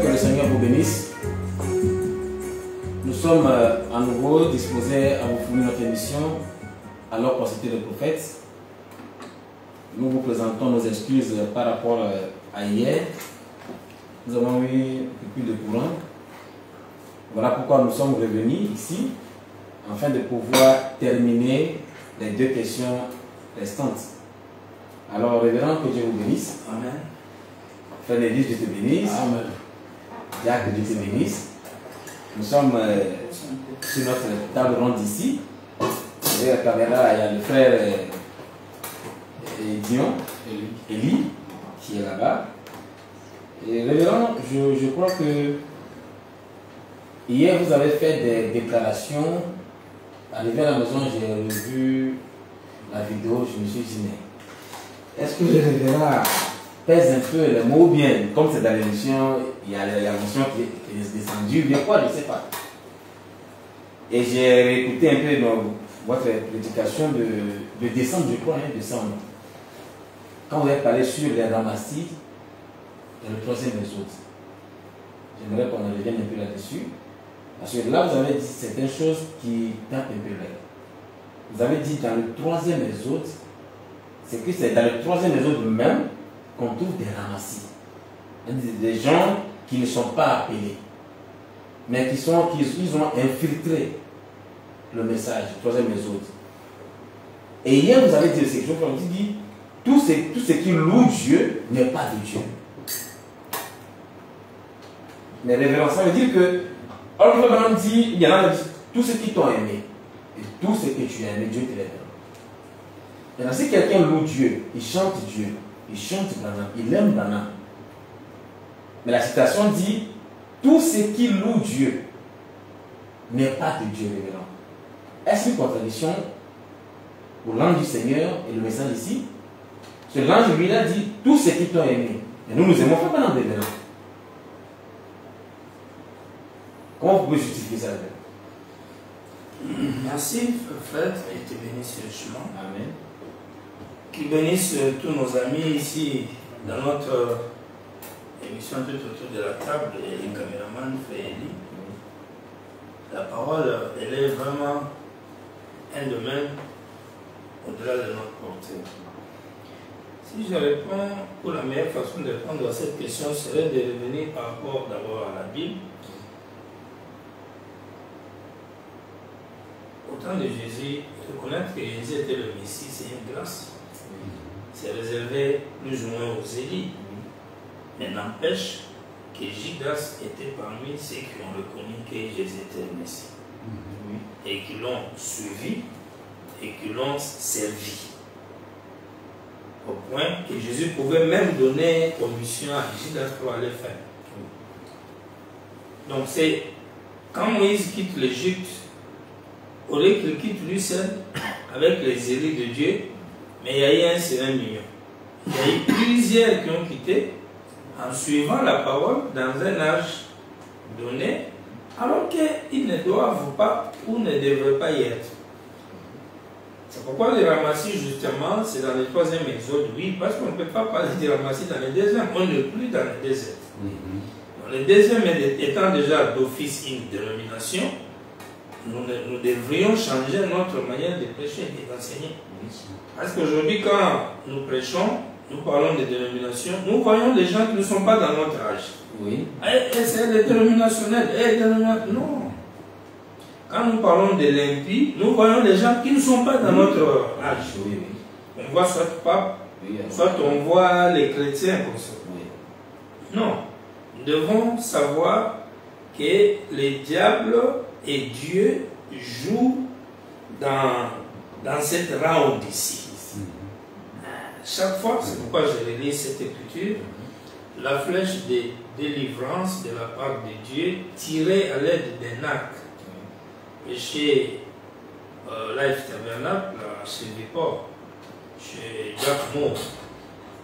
que le Seigneur vous bénisse. Nous sommes à nouveau disposés à vous fournir notre émission alors qu'on c'était le prophète. Nous vous présentons nos excuses par rapport à hier. Nous avons eu un peu plus de courant. Voilà pourquoi nous sommes revenus ici afin de pouvoir terminer les deux questions restantes. Alors, révérend, que Dieu vous bénisse. Amen. Frère Nélis, Dieu te bénisse. Amen. Jacques, Dieu te bénisse. Nous sommes sur notre table ronde ici. Derrière la caméra, il y a le frère Dion, Élie, qui est là-bas. Et révérend, je crois que hier vous avez fait des déclarations. Arrivé à la maison, j'ai revu la vidéo, je me suis dit, mais est-ce que le révérend pèse un peu les mots bien, comme c'est dans l'émission, il y a l'émotion qui est descendue, bien quoi, je ne sais pas. Et j'ai réécouté un peu dans votre prédication de décembre, je crois, décembre. Quand vous avez parlé sur les ramassis et le troisième exode. J'aimerais qu'on revienne un peu là-dessus. Parce que là, vous avez dit certaines choses qui tapent un peu l'air. Vous avez dit dans le troisième exode, c'est que c'est dans le troisième exode même qu'on trouve des ramassis. Des gens qui ne sont pas appelés, mais ils ont infiltré le message du troisième exode. Et hier, vous avez dit quelque chose, vous dit, tout ce qui loue Dieu n'est pas de Dieu. Mais révérend, ça veut dire que, alors le révérend dit, il y en a qui disent, tout ce qui t'ont aimé, et tout ce que tu as aimé, Dieu te l'a donné. Maintenant, si quelqu'un loue Dieu, il chante Dieu, il chante Branham, il aime Branham. Mais la citation dit, tout ce qui loue Dieu n'est pas de Dieu, révérend. Est-ce une contradiction pour l'ange du Seigneur et le message ici? Ce l'ange lui a dit, tout ce qui t'ont aimé. Et nous aimons pas Branham, révérend. Comment vous pouvez justifier ça? Merci, frère, et te bénisse le chemin. Amen. Qui bénisse tous nos amis ici dans notre émission tout autour de la table et les caméramans, frère Eli. La parole, elle est vraiment un domaine au-delà de notre portée. Si je réponds, pour la meilleure façon de répondre à cette question serait de revenir par rapport d'abord à la Bible. Au temps de Jésus, reconnaître que Jésus était le Messie, c'est une grâce. C'est réservé plus ou moins aux élites. Mais n'empêche que Judas était parmi ceux qui ont reconnu que Jésus était le Messie. Et qui l'ont suivi et qui l'ont servi. Au point que Jésus pouvait même donner commission à Judas pour aller faire. Donc c'est quand Moïse quitte l'Égypte, au lieu qu'il quitte lui seul avec les élites de Dieu, mais il y a eu un seul million. Il y a eu plusieurs qui ont quitté en suivant la parole dans un âge donné, alors qu'ils ne doivent pas ou ne devraient pas y être. C'est pourquoi les ramassis, justement, c'est dans le troisième exode, oui, parce qu'on ne peut pas parler de ramassis dans le deuxième, on n'est plus dans le deuxième. Le deuxième étant déjà d'office une dénomination, nous devrions changer notre manière de prêcher et d'enseigner. Parce qu'aujourd'hui, quand nous prêchons, nous parlons de dénomination, nous voyons des gens qui ne sont pas dans notre âge. Oui. C'est des dénominationnels. Non. Quand nous parlons de l'impie, nous voyons des gens qui ne sont pas dans notre âge. Oui. On voit soit pape, soit on voit les chrétiens comme ça. Oui. Non. Nous devons savoir que les diables et Dieu jouent dans cette round ici. Chaque fois, c'est pourquoi je relis cette écriture, la flèche de délivrance de la part de Dieu tirée à l'aide d'un arc. Et chez Life Tabernacle, chez Vipor, chez Jacques Moore,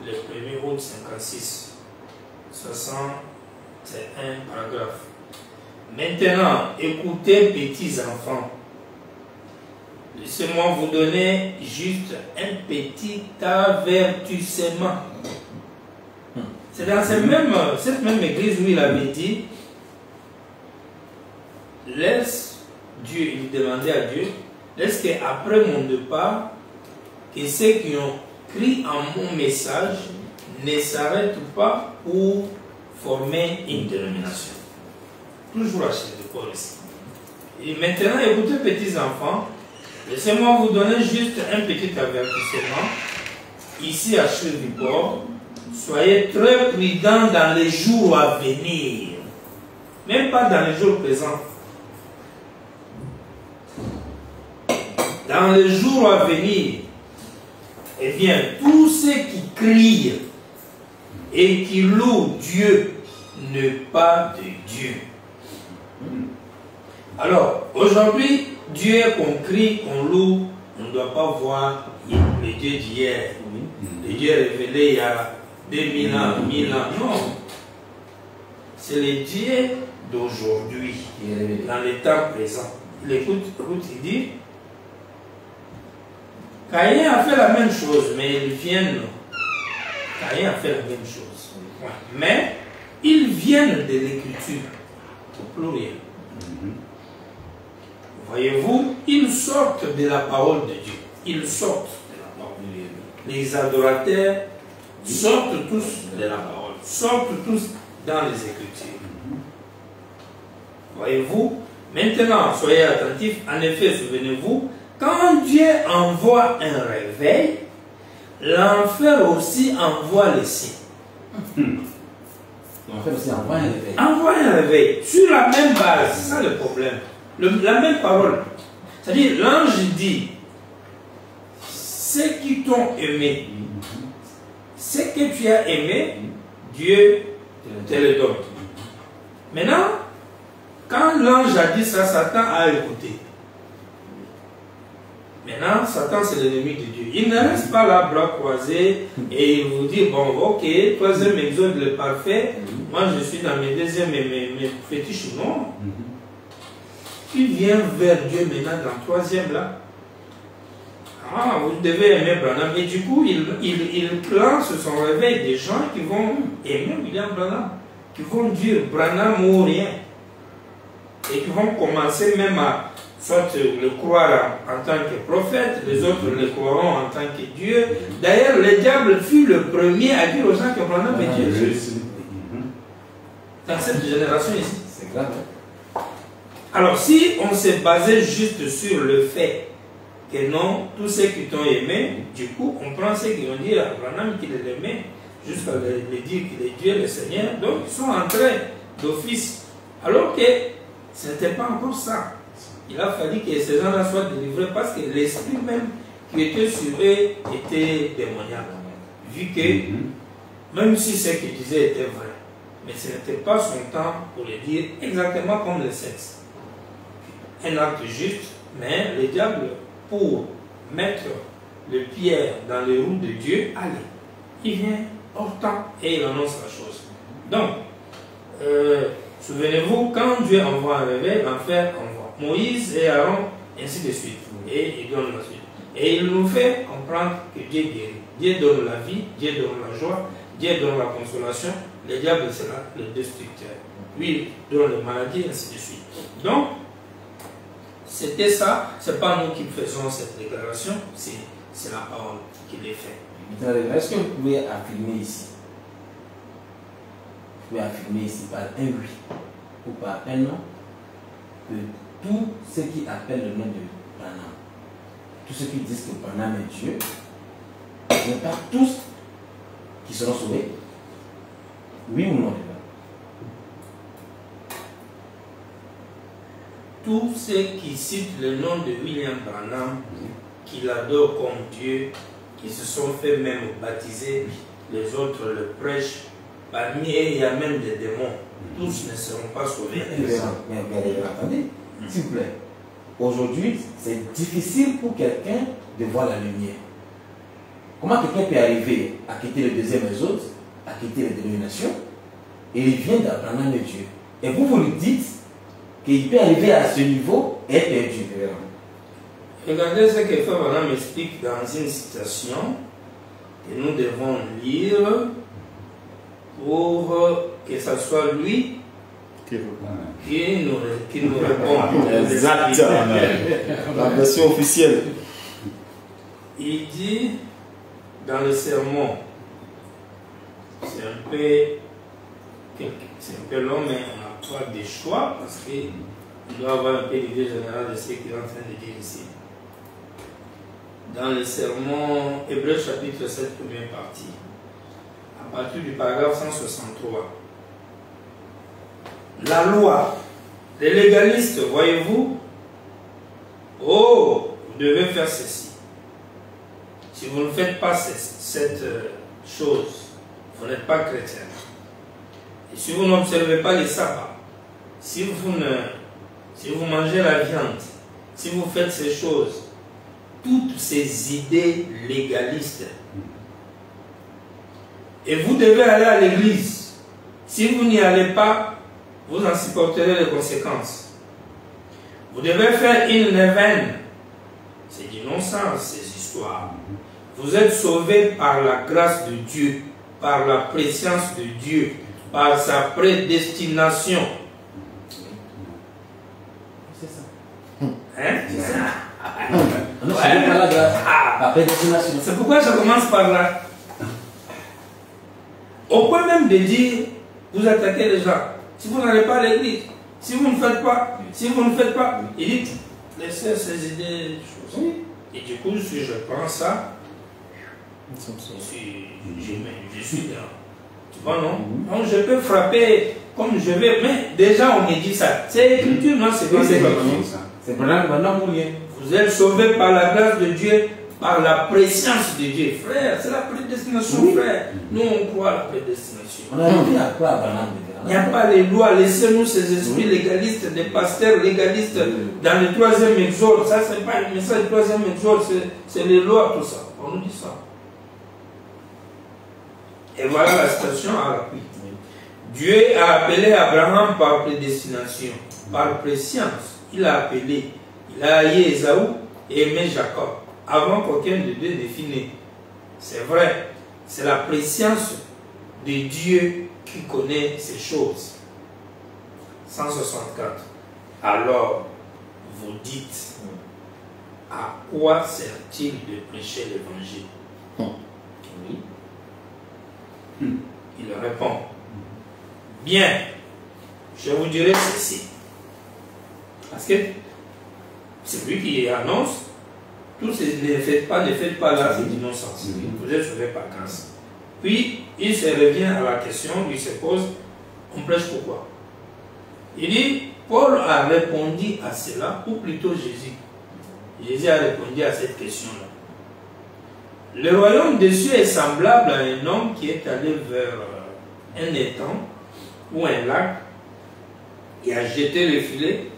le 1er août 56, 61 paragraphe. Maintenant, écoutez, petits enfants. Laissez-moi vous donner juste un petit avertissement. C'est dans cette même église où il avait dit, laisse Dieu, il demandait à Dieu, laisse qu'après mon départ, que ceux qui ont cru en mon message ne s'arrêtent pas pour former une dénomination. Toujours à chez de Paul ici. Et maintenant, écoutez, petits enfants, laissez-moi vous donner juste un petit avertissement. Ici à Cheviport, soyez très prudents dans les jours à venir. Même pas dans les jours présents. Dans les jours à venir, eh bien, tous ceux qui crient et qui louent Dieu ne pas de Dieu. Alors, aujourd'hui, Dieu qu'on crie, qu'on loue, on ne doit pas voir le Dieu d'hier, le Dieu révélé il y a 2000 ans, 1000 ans. Non. C'est le Dieu d'aujourd'hui, dans le temps présent. Il écoute, il dit, Caïn a fait la même chose, mais ils viennent. Caïn a fait la même chose. Mais ils viennent de l'écriture, au pluriel. Voyez-vous, ils sortent de la parole de Dieu. Ils sortent de la parole de Dieu. Les adorateurs sortent tous de la parole, sortent tous dans les Écritures. Voyez-vous, maintenant, soyez attentifs. En effet, souvenez-vous, quand Dieu envoie un réveil, l'enfer aussi envoie les signes. L'enfer aussi envoie un réveil. Envoie un réveil sur la même base, c'est ça le problème. La même parole. C'est-à-dire, l'ange dit, ceux qui t'ont aimé, ce que tu as aimé, Dieu te le donne. Maintenant, quand l'ange a dit ça, Satan a écouté. Maintenant, Satan c'est l'ennemi de Dieu. Il ne reste pas là, bras croisés, et il vous dit, bon, ok, troisième exode, le parfait, moi je suis dans mes deuxièmes et mes fétiches, non. Il vient vers Dieu maintenant dans le troisième là. Ah, vous devez aimer Branham. Et du coup, il lance son réveil des gens qui vont aimer William Branham, qui vont dire Branham ou rien. Et qui vont commencer même à soit le croire en tant que prophète, les autres le croiront en tant que Dieu. D'ailleurs, le diable fut le premier à dire aux gens que Branham est Dieu. Dans cette génération ici. C'est grave. Alors, si on s'est basé juste sur le fait que non, tous ceux qui t'ont aimé, du coup, on prend ceux qui ont dit à Branham qu'il l'aimait, jusqu'à le dire qu'il est Dieu, le Seigneur, donc ils sont entrés d'office. Alors que ce n'était pas encore ça. Il a fallu que ces gens-là soient délivrés parce que l'esprit même qui était sur eux était démoniaque. Vu que, même si ce qu'il disait était vrai, mais ce n'était pas son temps pour le dire exactement comme le sexe. Un acte juste, mais le diable, pour mettre le pierre dans les roues de Dieu, allez, il vient hors temps et il annonce la chose. Donc, souvenez-vous, quand Dieu envoie un réveil, l'enfer envoie Moïse et Aaron, ainsi de suite. Et il donne la suite. Et il nous fait comprendre que Dieu guérit. Dieu donne la vie, Dieu donne la joie, Dieu donne la consolation. Le diable, c'est là le destructeur. Lui, il donne les maladies, ainsi de suite. Donc, c'était ça, c'est pas nous qui faisons cette déclaration, c'est la parole qui l'est fait. Est-ce que vous pouvez affirmer ici, par un oui ou par un non, que tous ceux qui appellent le nom de Branham, tous ceux qui disent que Branham est Dieu, ce ne sont pas tous qui seront sauvés? Oui ou non? Tous ceux qui citent le nom de William Branham, qui l'adorent comme Dieu, qui se sont fait même baptiser, les autres le prêchent, parmi eux il y a même des démons. Tous ne seront pas sauvés. Mais attendez, s'il vous plaît. Aujourd'hui, c'est difficile pour quelqu'un de voir la lumière. Comment quelqu'un peut arriver à quitter le deuxième exode, à quitter les dénominations, et il vient d'Abraham et Dieu? Et vous lui dites qu'il peut arriver à ce niveau et être perdu. Regardez ce que Frère Branham explique dans une citation que nous devons lire pour que ce soit lui qui nous répond. Exact. La version officielle. Il dit dans le sermon, c'est un peu long, mais on n'a pas de choix parce qu'il doit avoir un peu l'idée générale de ce qu'il est en train de dire ici. Dans le sermon Hébreux chapitre 7, première partie, à partir du paragraphe 163. La loi, les légalistes, voyez-vous, oh, vous devez faire ceci. Si vous ne faites pas cette chose, vous n'êtes pas chrétien. Et si vous n'observez pas les sabbats, si vous mangez la viande, si vous faites ces choses, toutes ces idées légalistes, et vous devez aller à l'église. Si vous n'y allez pas, vous en supporterez les conséquences. Vous devez faire une neuvaine. C'est du non-sens, ces histoires. Vous êtes sauvés par la grâce de Dieu, par la préscience de Dieu, par sa prédestination. C'est ça. Hein? C'est ça. Non, c'est pas la grâce. La prédestination. C'est pourquoi je commence par là. Au point même de dire, vous attaquez les gens. Si vous n'allez pas à l'église, si vous ne faites pas, il dit, laissez ces idées, choses. Et du coup, si je prends ça, je suis là. Tu vois, non? Donc je peux frapper comme je veux, mais déjà on me dit ça. C'est l'écriture, non? C'est pas ça. C'est maintenant pour rien. Vous êtes sauvés par la grâce de Dieu, par la préscience de Dieu. Frère, c'est la prédestination, frère. Nous, on croit à la prédestination. On a appris à croire à Branham. Il n'y a pas les lois. Laissez-nous ces esprits légalistes, des pasteurs légalistes dans le 3e exode. Ça, c'est pas le message du 3e exode, c'est les lois, tout ça. On nous dit ça. Et voilà la citation à l'appui. Dieu a appelé Abraham par prédestination, par préscience. Il a appelé, il a haï Ésaü et aimé Jacob, avant qu'aucun de deux ne fût né. C'est vrai, c'est la préscience de Dieu qui connaît ces choses. 164. Alors, vous dites, à quoi sert-il de prêcher l'évangile? Oui. Il répond, bien, je vous dirai ceci. Parce que c'est lui qui annonce, tout ce ne faites pas là, c'est d'innocence. Vous êtes sauvés par grâce. Puis, il se revient à la question, il se pose, on prêche pourquoi? Il dit, Paul a répondu à cela, ou plutôt Jésus. Jésus a répondu à cette question-là. Le royaume des cieux est semblable à un homme qui est allé vers un étang ou un lac. Il a jeté le filet,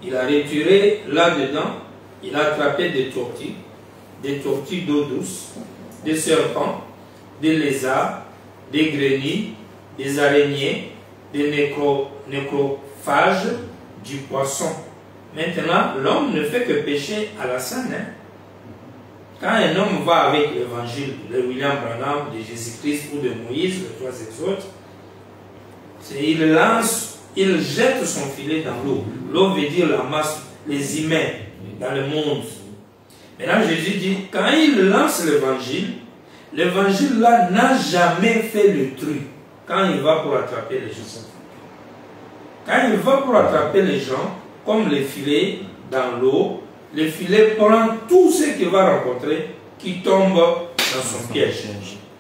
il a retiré là-dedans, il a attrapé des tortues d'eau douce, des serpents, des lézards, des grenouilles, des araignées, des nécrophages, du poisson. Maintenant, l'homme ne fait que pécher à la scène. Quand un homme va avec l'évangile de William Branham, de Jésus-Christ ou de Moïse, les 3 exhortes, il jette son filet dans l'eau. L'eau veut dire la masse, les humains dans le monde. Maintenant, Jésus dit, quand il lance l'évangile là n'a jamais fait le truc quand il va pour attraper les gens. Quand il va pour attraper les gens, comme les filets dans l'eau, le filet prend tout ce qu'il va rencontrer qui tombe dans son piège.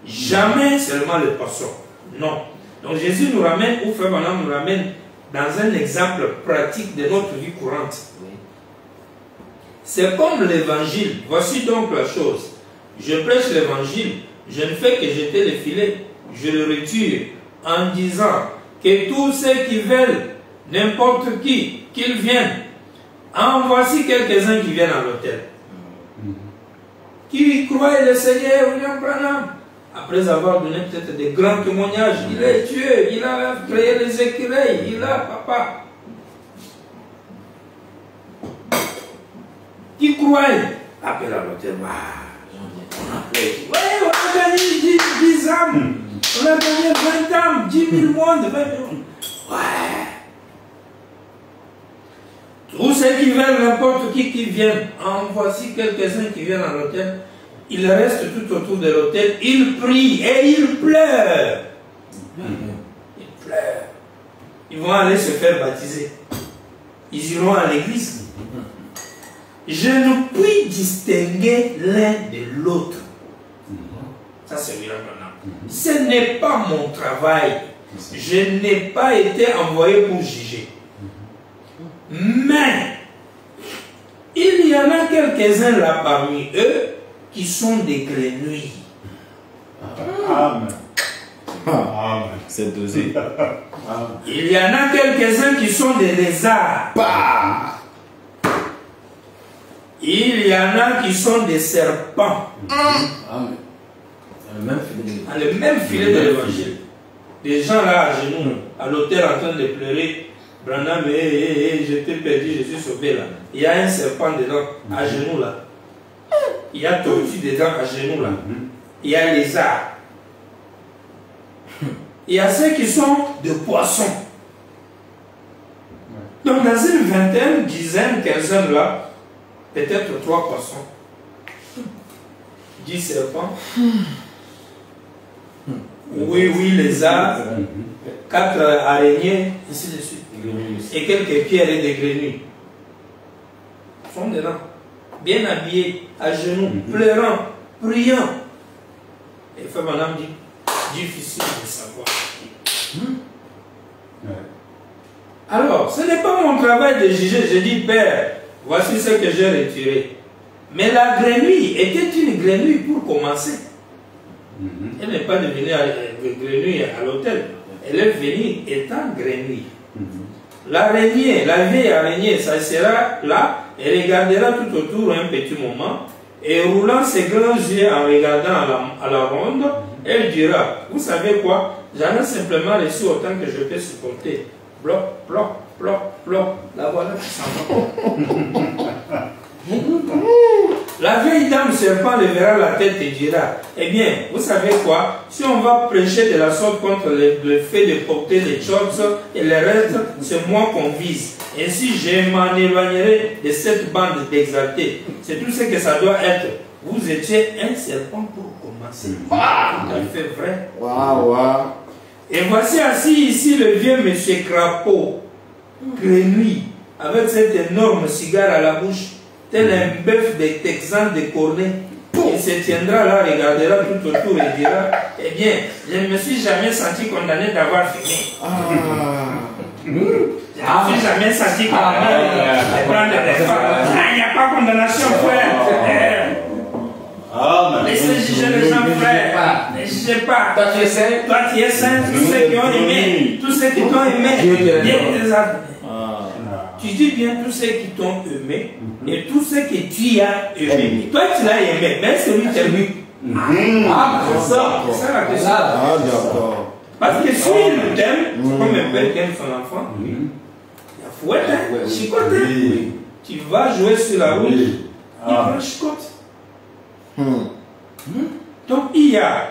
Jamais seulement le poisson. Non. Donc Jésus nous ramène, ou Frère Branham nous ramène dans un exemple pratique de notre vie courante. C'est comme l'évangile. Voici donc la chose. Je prêche l'évangile, je ne fais que jeter le filet, je le retire en disant que tous ceux qui veulent, n'importe qui, qu'ils viennent. En voici quelques-uns qui viennent à l'hôtel. Qui croient le Seigneur William Branham. Après avoir donné peut-être des grands témoignages, il est Dieu, il a créé les écureuils, il a papa. Qui croient, appelle à l'hôtel. On a gagné 10 âmes. On a gagné 20 ans, 10 000 mois de 20 millions. Ouais. Tous ceux qui veulent, n'importe qui viennent, en voici quelques-uns qui viennent à l'hôtel, ils restent tout autour de l'hôtel, ils prient et ils pleurent. Ils pleurent. Ils vont aller se faire baptiser. Ils iront à l'église. Je ne puis distinguer l'un de l'autre. Ça, c'est William Branham. Ce n'est pas mon travail. Je n'ai pas été envoyé pour juger. Mais, il y en a quelques-uns là parmi eux qui sont des grenouilles. Amen. Amen. C'est dosé. Il y en a quelques-uns qui sont des lézards. Il y en a qui sont des serpents. Amen. Le Le même filet de l'évangile. Des gens là à genoux, à l'hôtel en train de pleurer. Branham, je t'ai perdu, je suis sauvé là. Il y a un serpent dedans, à genoux là. Il y a tortue dedans, à genoux là. Il y a les lézard. Il y a ceux qui sont de poissons. Donc dans une vingtaine, dizaine, quinzaine là, peut-être 3 poissons, 10 serpents, oui, lézards, 4 araignées, ainsi de suite. Et quelques pierres et des grenouilles. Ils sont dedans, bien habillés, à genoux, pleurant, priant. Et Frère Madame dit, difficile de savoir. Alors, ce n'est pas mon travail de juger. Je dis, Père, voici ce que j'ai retiré. Mais la grenouille était une grenouille pour commencer. Elle n'est pas devenue grenouille à l'hôtel. Elle est venue étant grenouille. L'araignée, la vieille araignée, ça sera là et regardera tout autour un petit moment. Et roulant ses grands yeux en regardant à la ronde, elle dira, vous savez quoi, j'en ai simplement reçu autant que je peux supporter. Bloc, bloc, bloc, bloc. La voilà qui s'en va. La vieille dame serpent lèvera la tête et dira, eh bien, vous savez quoi, si on va prêcher de la sorte contre le fait de porter les shorts et les restes, c'est moi qu'on vise. Ainsi, je m'en éloignerai de cette bande d'exaltés. C'est tout ce que ça doit être. Vous étiez un serpent pour commencer. Tout à fait vrai. Et voici assis ici le vieux monsieur Crapaud, grenouille, avec cette énorme cigare à la bouche, tel un bœuf des Texans décorné. Il se tiendra là, regardera tout autour et dira, eh bien, je ne me suis jamais senti condamné d'avoir fumé. Je ne me suis jamais senti condamné de prendre des femmes. Il n'y a pas condamnation, frère. Laissez juger les gens, frère. Ne jugez pas. Toi, tu es saint. Toi, tu es saint. Tous ceux qui ont aimé, tous ceux qui t'ont aimé, Dieu les a donnés. Tu dis bien tous ceux qui t'ont aimé et tous ceux que tu as aimé. Toi, tu l'as aimé, mais celui qui t'a aimé. C'est ça la question. D'accord. Parce que si il t'aime, comme un père qui aime son enfant, il y a fouette, chicote. Tu vas jouer sur la route, il va chicote. Donc il y a,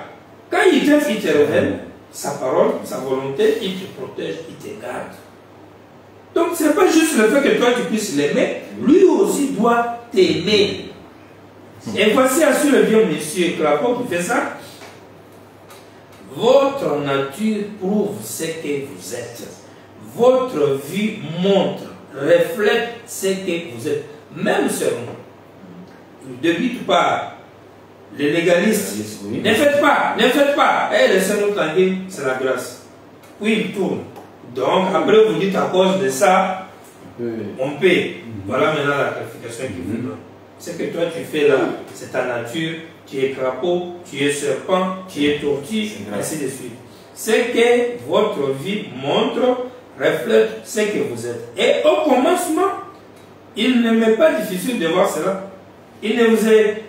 quand il t'aime, il te révèle sa parole, sa volonté, il te protège, il te garde. Donc ce n'est pas juste le fait que toi tu puisses l'aimer, lui aussi doit t'aimer. Et voici assis le vieux monsieur Crapaud qui fait ça. Votre nature prouve ce que vous êtes. Votre vie montre, reflète ce que vous êtes. Même seulement, ne dites pas, les légalistes, ne faites pas, ne faites pas. Et laissez-nous tranquille, c'est la grâce. Puis il tourne. Donc après vous dites à cause de ça, on paie. Voilà maintenant la clarification qu'il vous donne. Ce que toi tu fais là, c'est ta nature. Tu es crapaud, tu es serpent, tu es tortue, ainsi de suite. Ce que votre vie montre reflète ce que vous êtes. Et au commencement, il ne m'est pas difficile de voir cela. Il ne vous est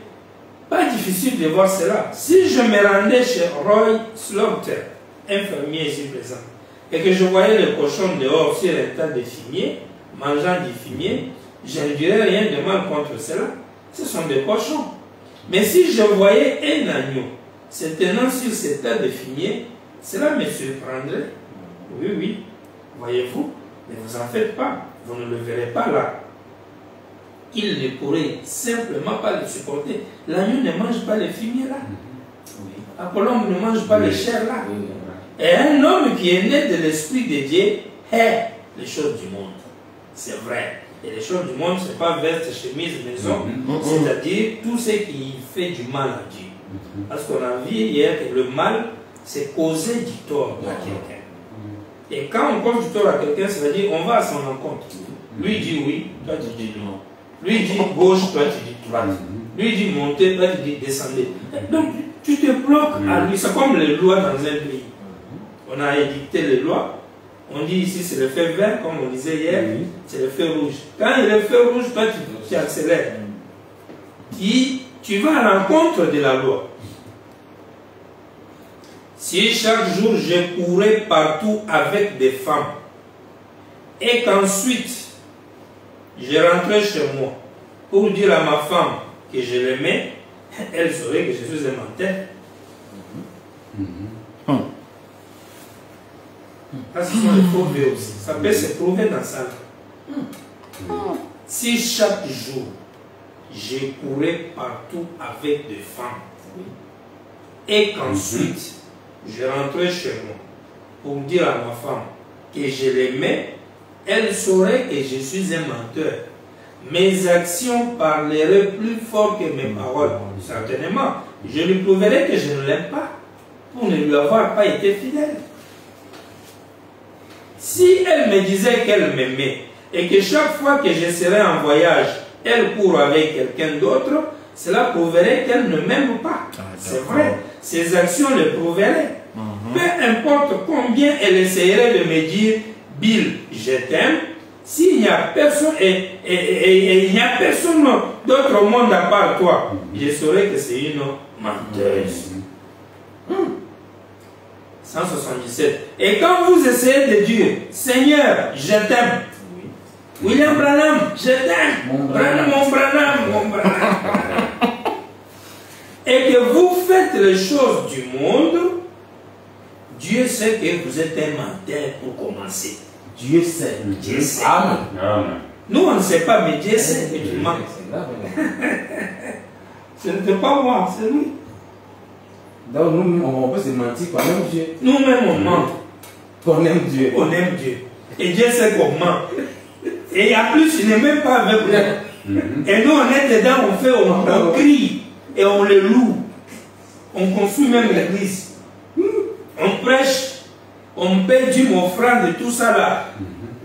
pas difficile de voir cela. Si je me rendais chez Roy Slaughter, infirmier ici présent, et que je voyais les cochons dehors sur un tas de fumier, mangeant du fumier, je ne dirais rien de mal contre cela. Ce sont des cochons. Mais si je voyais un agneau se tenant sur ce tas de fumier, Cela me surprendrait. Oui, oui. Voyez-vous, ne vous en faites pas. Vous ne le verrez pas là. Il ne pourrait simplement pas le supporter. L'agneau ne mange pas les fumiers là. La colombe ne mange pas les chairs là. Et un homme qui est né de l'Esprit de Dieu hait les choses du monde. C'est vrai. Et les choses du monde, ce n'est pas veste, chemise, maison. C'est-à-dire tout ce qui fait du mal à Dieu. Parce qu'on a vu hier que le mal, c'est causer du tort à quelqu'un. Et quand on cause du tort à quelqu'un, ça veut dire on va à son encontre. Lui dit oui, toi tu dis non. Lui dit gauche, toi tu dis droite. Lui dit monter, toi tu dis descendre. Donc tu te bloques à lui. C'est comme les lois dans un pays. On a édicté les lois. On dit ici c'est le feu vert, comme on disait hier, c'est le feu rouge. Quand il est le feu rouge, toi tu accélères. Tu vas à l'encontre de la loi. Si chaque jour je courais partout avec des femmes et qu'ensuite je rentrais chez moi pour dire à ma femme que je l'aimais, elle saurait que je suis un menteur. Parce que ce sont les faux vieux aussi. Ça peut se prouver dans ça. Si chaque jour je courais partout avec des femmes et qu'ensuite je rentrais chez moi pour dire à ma femme que je l'aimais, elle saurait que je suis un menteur. Mes actions parleraient plus fort que mes paroles. Certainement, je lui prouverai que je ne l'aime pas pour ne lui avoir pas été fidèle. Si elle me disait qu'elle m'aimait et que chaque fois que je serais en voyage, elle court avec quelqu'un d'autre, cela prouverait qu'elle ne m'aime pas. C'est vrai, ses actions le prouveraient. Peu importe combien elle essayerait de me dire « Bill, je t'aime », s'il n'y a personne et il n'y a personne d'autre au monde à part toi, je saurais que c'est une menteuse. 177. Et quand vous essayez de dire « Seigneur, je t'aime », William Branham, je t'aime, mon Branham. Et que vous faites les choses du monde, Dieu sait que vous êtes un menteur pour commencer. Dieu sait. Dieu sait. Amen. Nous, on ne sait pas, mais Dieu sait que tu mens. Ce n'était pas moi, c'est lui. Donc, nous, on peut se mentir quand même Dieu. Nous-mêmes, on ment. Qu'on aime Dieu. On aime Dieu. Et Dieu sait qu'on ment. Et en plus, il n'est même pas avec nous. Et nous, on est dedans, on crie et on le loue. On construit même l'église. On prêche. On paie Dieu, mon frère, de tout ça là.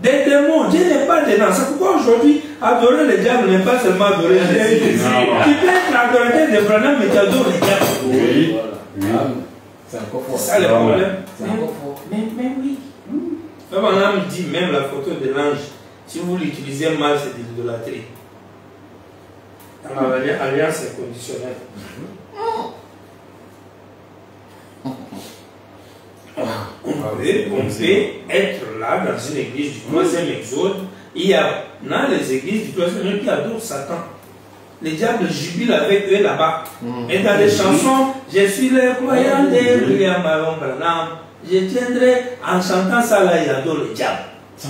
Des démons, Dieu n'est pas dedans. C'est pourquoi aujourd'hui, adorer le diable n'est pas seulement adorer Jésus. Tu peux être adorateur de Branham, mais tu adores le diable. Oui. C'est encore fort. C'est ça le problème. C'est encore fort. Mais oui. Branham dit même la photo de l'ange. Si vous l'utilisez mal, c'est de l'idolâtrie. Dans l'alliance inconditionnelle. On peut être là dans une église du 3e exode. Il y a dans les églises du 3e exode qui adorent Satan. Les diables jubilent avec eux là-bas. Et dans les chansons, je suis le croyant de William Branham. Je tiendrai en chantant ça là, ils adorent le diable.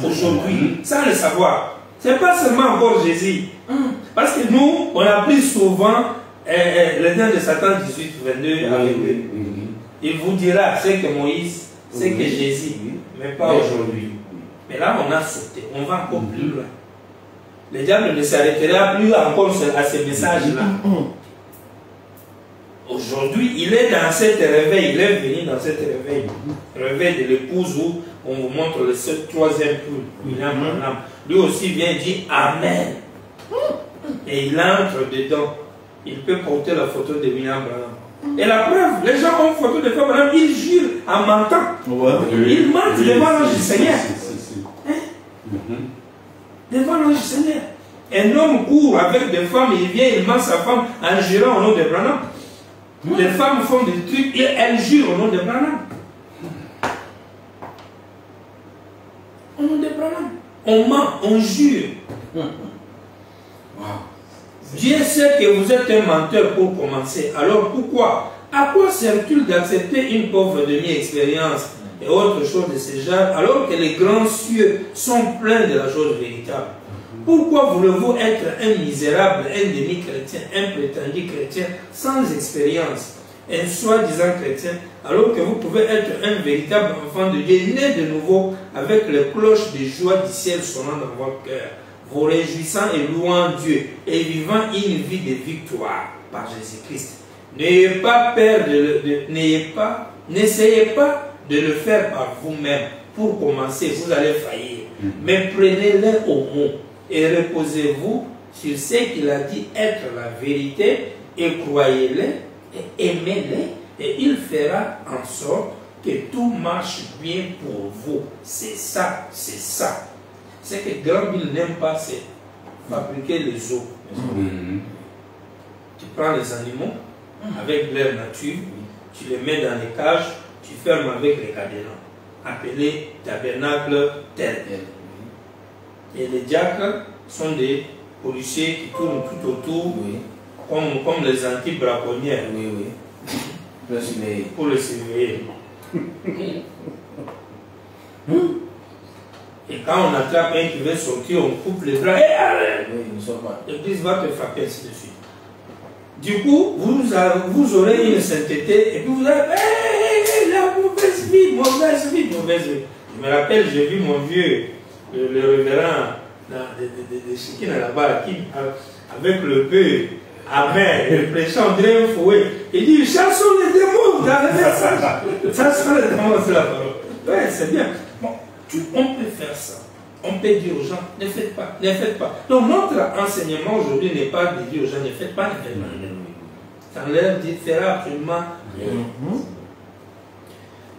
Aujourd'hui, sans le savoir. Ce n'est pas seulement encore Jésus. Parce que nous, on a pris souvent le nom de Satan 18-22 avec eux. Il vous dira c'est que Moïse, c'est que Jésus, mais pas aujourd'hui. Mais là, on a sauté. On va encore plus loin. Le diable ne s'arrêtera plus encore à ces messages-là. Aujourd'hui, il est dans cet réveil. Il est venu dans cet réveil. Réveil de l'épouse où on vous montre le 3e poule. Lui aussi vient dire Amen. Et il entre dedans. Il peut porter la photo de William Branham. Et la preuve, les gens ont une photo de William Branham, ils jurent en mentant. Ils mentent devant l'ange du Seigneur. Devant l'ange du Seigneur. Un homme court avec des femmes, il vient, il ment sa femme en jurant au nom de Branham. Les femmes font des trucs et elles jurent au nom de Branham. Au nom de Branham. On ment, on jure. Dieu sait que vous êtes un menteur pour commencer. Alors pourquoi, À quoi sert-il d'accepter une pauvre demi-expérience et autre chose de ce genre, alors que les grands cieux sont pleins de la chose véritable? Pourquoi voulez-vous être un misérable, un demi-chrétien, un prétendu chrétien sans expérience, un soi-disant chrétien, alors que vous pouvez être un véritable enfant de Dieu, né de nouveau, avec les cloches de joie du ciel sonnant dans votre cœur, vous réjouissant et louant Dieu, et vivant une vie de victoire par Jésus-Christ? N'ayez pas peur n'essayez pas de le faire par vous-même. Pour commencer, vous allez faillir. Mais prenez-le au mot et reposez-vous sur ce qu'il a dit être la vérité, et croyez-le et aimez-le, et il fera en sorte que tout marche bien pour vous. C'est ça, c'est ça. Ce que Granville n'aime pas, c'est fabriquer les os. Tu prends les animaux avec leur nature, tu les mets dans les cages, tu fermes avec les cadenas, appelés tabernacle tel. Et les diacres sont des policiers qui tournent tout autour, comme les anti-braconnières. Pour le surveiller. Et quand on attrape un qui veut sortir, on coupe les bras. L'église va te frapper ainsi de suite. Du coup, vous aurez une sainteté et puis vous allez la mauvaise vie, mauvaise vie, mauvaise vie. Je me rappelle, j'ai vu mon vieux, le révérend de Chikina là-bas, avec le peu amer, le prêchant André un fouet. Il dit, chassons les démons dans le message. Chassons les démons, c'est la parole. Ouais, c'est bien. Bon, on peut faire ça. On peut dire aux gens, ne faites pas, ne faites pas. Donc notre enseignement aujourd'hui n'est pas de dire aux gens, ne faites pas, ne faites pas. Ça leur dit, fera absolument rien.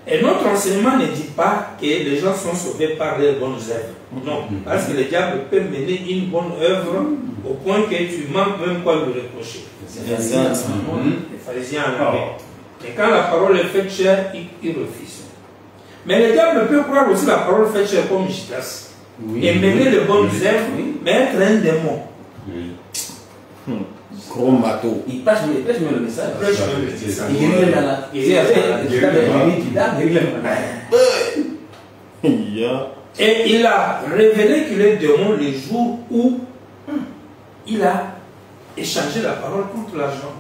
Et notre enseignement ne dit pas que les gens sont sauvés par leurs bonnes œuvres. Non, parce que le diable peut mener une bonne œuvre au point que tu manques même quoi lui reprocher. Les pharisiens en avaient. Et quand la parole est faite chère, ils refusent. Mais le diable peut croire aussi la parole faite chère comme Judas. Et mener les bonnes œuvres, mais être un démon. Gros bateau. Il prêche même le message. Il guérit les malades. Et il a révélé qu'il est démon le jour où il a échangé la parole contre l'argent.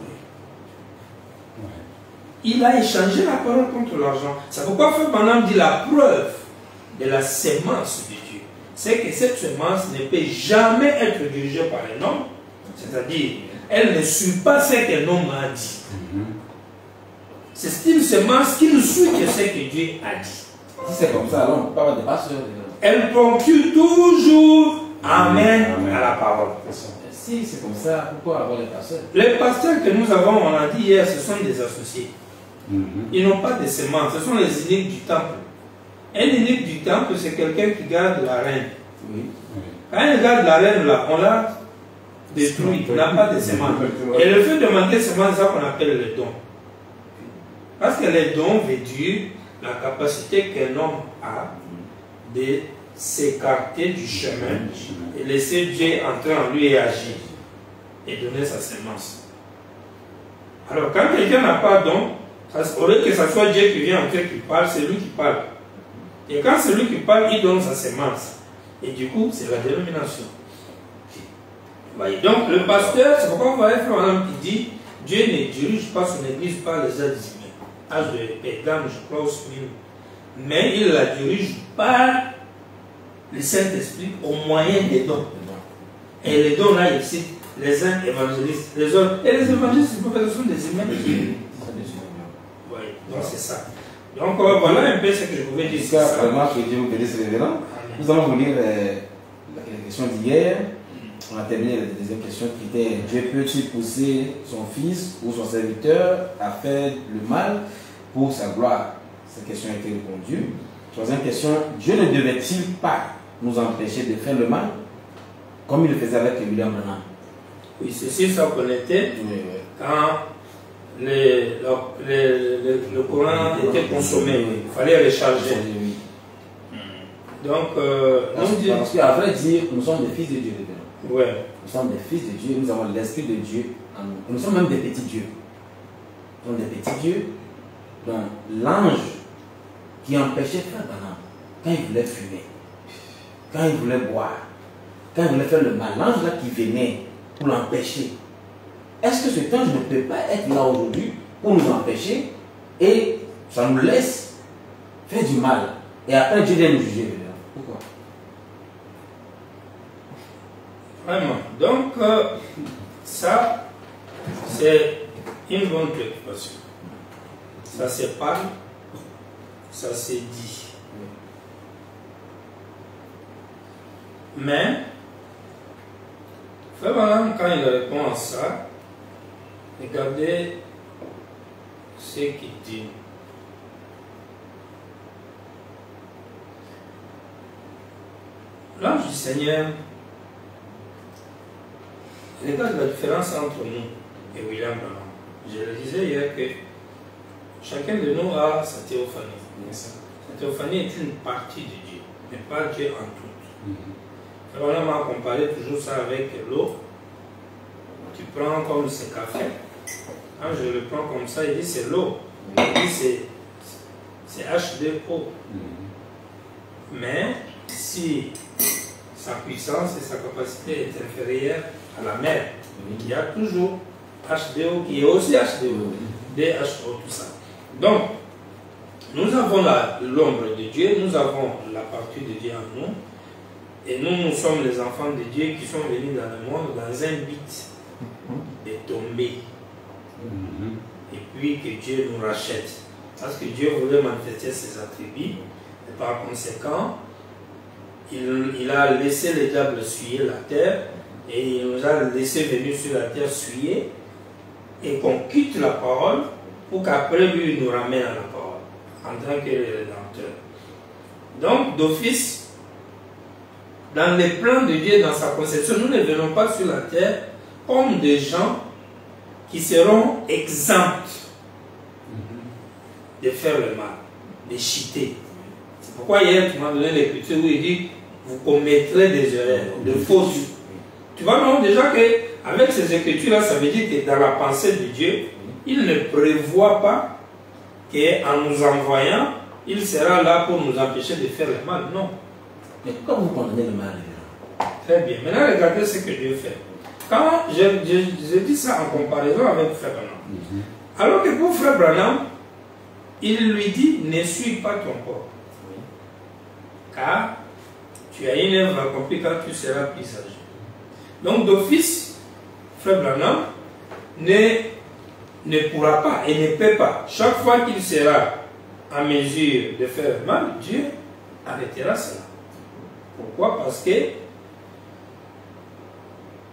Il a échangé la parole contre l'argent. C'est pourquoi Frère Branham dit la preuve de la sémence de Dieu. C'est que cette sémence ne peut jamais être dirigée par un homme. C'est-à-dire, elle ne suit pas ce qu'un homme a dit. C'est une sémence qui ne suit que ce que Dieu a dit. Si c'est comme ça, alors on ne peut pas avoir de pasteurs. Elle ponctue toujours Amen à la parole. Si c'est comme ça, pourquoi avoir les pasteurs? Les pasteurs que nous avons, on a dit hier, ce sont des associés. Ils n'ont pas de semences, ce sont les eunuques du temple. Un eunuque du temple, c'est quelqu'un qui garde la reine. Quand il garde la reine, là, on l'a détruit, il n'a pas de semences. Et le fait de manquer de semences, c'est ça qu'on appelle les dons. Parce que les dons veut dire la capacité qu'un homme a de s'écarter du chemin et laisser Dieu entrer en lui et agir et donner sa semence. Alors quand quelqu'un n'a pas de don, au lieu que ce soit Dieu qui vient entrer, qui parle, c'est lui qui parle. Et quand c'est lui qui parle, il donne sa semence. Et du coup, c'est la dénomination. Donc le pasteur, c'est pourquoi vous voyez Frère Branham qui dit Dieu ne dirige pas son église par les êtres humains. Âge de Pergame, je crois aussi. Mais il la dirige par le Saint-Esprit au moyen des dons. Et les dons là, ici, les uns évangélistes, les autres. Et les évangélistes, ce sont des humains. Oui, donc c'est ça. Donc voilà un peu ce que je pouvais dire. Vraiment, que Dieu vous bénisse, révérend. Nous allons vous lire la question d'hier. On a terminé la deuxième question qui était Dieu peut-il pousser son fils ou son serviteur à faire le mal pour sa gloire? Cette question a été répondue. Troisième question, Dieu ne devait-il pas nous empêcher de faire le mal comme il le faisait avec William Branham? Oui, c'est sûr, ça qu'on était quand le courant était consommé, il fallait recharger. Donc, parce qu'après dire, nous sommes des fils de Dieu. Ouais. Nous sommes des fils de Dieu, nous avons l'esprit de Dieu en nous. Nous sommes même des petits dieux. donc des petits dieux. Donc l'ange qui empêchait Frère Branham, quand il voulait fumer, quand il voulait boire, quand il voulait faire le mal, l'ange là qui venait pour l'empêcher, est-ce que cet ange ne peut pas être là aujourd'hui pour nous empêcher et ça nous laisse faire du mal et après Dieu vient nous juger? Pourquoi? Vraiment. Donc, ça, c'est une bonne préoccupation. Ça se parle, ça se dit. Mais, Frère Branham, quand il répond à ça, regardez ce qu'il dit. L'ange du Seigneur, regarde la différence entre nous et William Branham. Je le disais hier que chacun de nous a sa théophanie. Sa théophanie est une partie de Dieu, mais pas Dieu en tout. Frère Branham a comparé toujours ça avec l'eau. Tu prends comme ce café. Quand je le prends comme ça, il dit c'est l'eau. Il dit c'est H2O. Mais si sa puissance et sa capacité est inférieure à la mer, il y a toujours H2O qui est aussi H2O, DHO, tout ça. Donc, nous avons l'ombre de Dieu, nous avons la partie de Dieu en nous, et nous sommes les enfants de Dieu qui sont venus dans le monde dans un but de tomber. Et puis que Dieu nous rachète. Parce que Dieu voulait manifester ses attributs, et par conséquent, il a laissé le diable suyer la terre, et il nous a laissé venir sur la terre suyer, et qu'on quitte la parole, pour qu'après lui nous ramène à la parole, en tant que rédempteur. Donc, d'office, dans les plans de Dieu, dans sa conception, nous ne venons pas sur la terre comme des gens qui seront exempts de faire le mal, de chiter. C'est pourquoi hier tu m'as donné l'écriture où il dit vous commettrez des erreurs, de fautes. Tu vois, non, déjà qu'avec ces écritures-là, ça veut dire que dans la pensée de Dieu, il ne prévoit pas qu'en nous envoyant, il sera là pour nous empêcher de faire le mal. Non. Mais pourquoi vous condamnez le mal? Très bien. Maintenant, regardez ce que Dieu fait. Quand je dis ça en comparaison avec Frère Branham, alors que pour Frère Branham, il lui dit ne suis pas ton corps, car tu as une œuvre accomplie quand tu seras plus âgé. Donc d'office, Frère Branham ne pourra pas et ne peut pas. Chaque fois qu'il sera en mesure de faire mal, Dieu arrêtera cela. Pourquoi? Parce que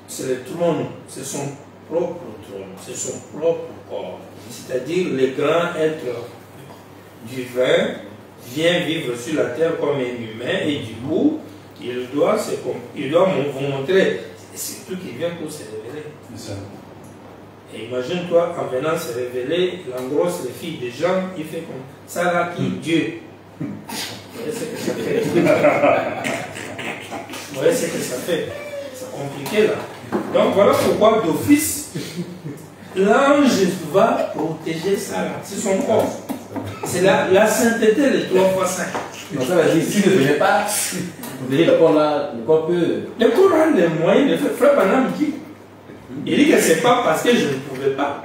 c'est le trône, c'est son propre trône, c'est son propre corps. C'est-à-dire le grand être divin vient vivre sur la terre comme un humain et du coup, il doit vous montrer. Et c'est tout qui vient pour se révéler. Et imagine-toi, en venant se révéler, l'engrosse les filles des gens, il fait comme ça là qui Dieu. Vous voyez ce que ça fait? Vous voyez ce que ça fait? C'est compliqué là. Donc voilà pourquoi d'office, l'ange va protéger ça là. C'est son corps. C'est la sainteté de 3 fois 5. Donc ça veut dire, s'il ne venait pas, vous voyez, le corps là, le corps peut... Le corps a les moyens de faire. Frère Branham dit, il dit que c'est pas parce que je ne pouvais pas,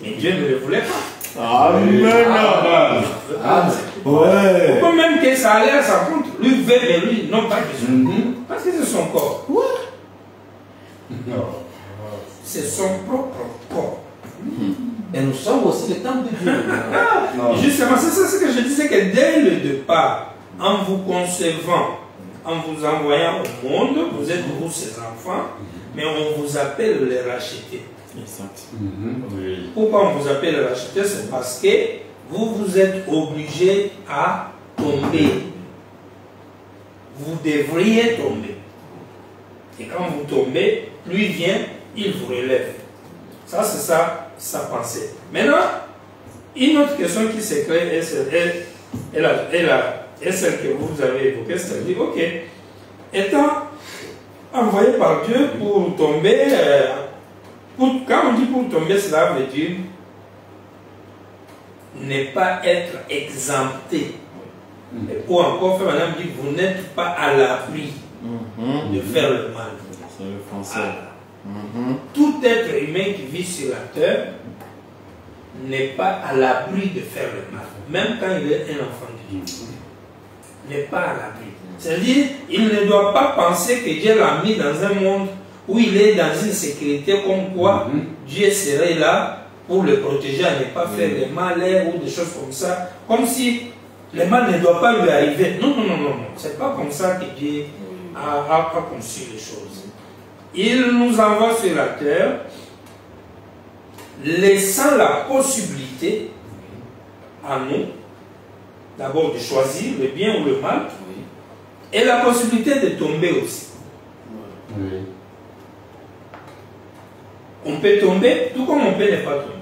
mais Dieu ne le voulait pas. Amen. Ouais. Pourquoi même que ça allait à sa compte, lui veut, mais lui, non pas besoin. Parce que c'est son corps. C'est son propre corps. Et nous sommes aussi le temple de Dieu. Justement, c'est ça ce que je disais, que dès le départ, en vous concevant, en vous envoyant au monde, vous êtes vous ses enfants, mais on vous appelle les rachetés. Exact. Pourquoi on vous appelle les rachetés? C'est parce que vous êtes obligés à tomber. Vous devriez tomber. Et quand vous tombez, lui vient, il vous relève. Ça, c'est ça, sa pensée. Maintenant, une autre question qui se crée est celle que vous avez évoquée, c'est-à-dire, ok, étant envoyé par Dieu pour tomber, quand on dit pour tomber, cela veut dire n'est pas être exempté. Et pour encore faire, madame dit, vous n'êtes pas à l'abri de faire le mal. C'est le français. Tout être humain qui vit sur la terre n'est pas à l'abri de faire le mal, même quand il est un enfant de Dieu. N'est pas à l'abri. C'est-à-dire, il ne doit pas penser que Dieu l'a mis dans un monde où il est dans une sécurité comme quoi Dieu serait là pour le protéger à ne pas faire des malheurs ou des choses comme ça, comme si le mal ne doit pas lui arriver. Non, non, non, non, non. C'est pas comme ça que Dieu a conçu les choses. Il nous envoie sur la terre, laissant la possibilité à nous, d'abord de choisir le bien ou le mal, et la possibilité de tomber aussi. On peut tomber, tout comme on peut ne pas tomber.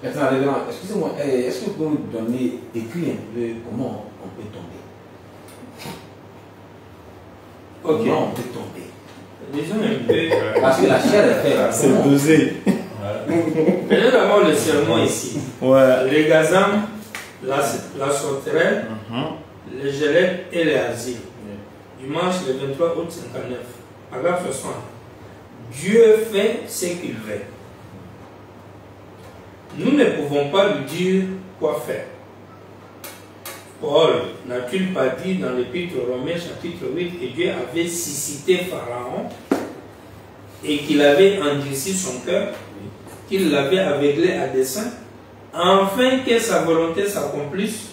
Maintenant, révérend, excusez-moi, est-ce que vous pouvez nous donner, décrire un peu comment on peut tomber? Ok. Comment on peut tomber? Disons un peu. Parce que la chair est faite. C'est dosé. Prenez d'abord le serment ici. Ouais. Les gazans, la sauterelle, les gelettes et les asiles. Dimanche le 23 août 59. Paragraphe 60. Dieu fait ce qu'il veut. Nous ne pouvons pas lui dire quoi faire. Paul n'a-t-il pas dit dans l'épître aux Romains chapitre 8 que Dieu avait suscité Pharaon et qu'il avait endurci son cœur, qu'il l'avait aveuglé à dessein, afin que sa volonté s'accomplisse?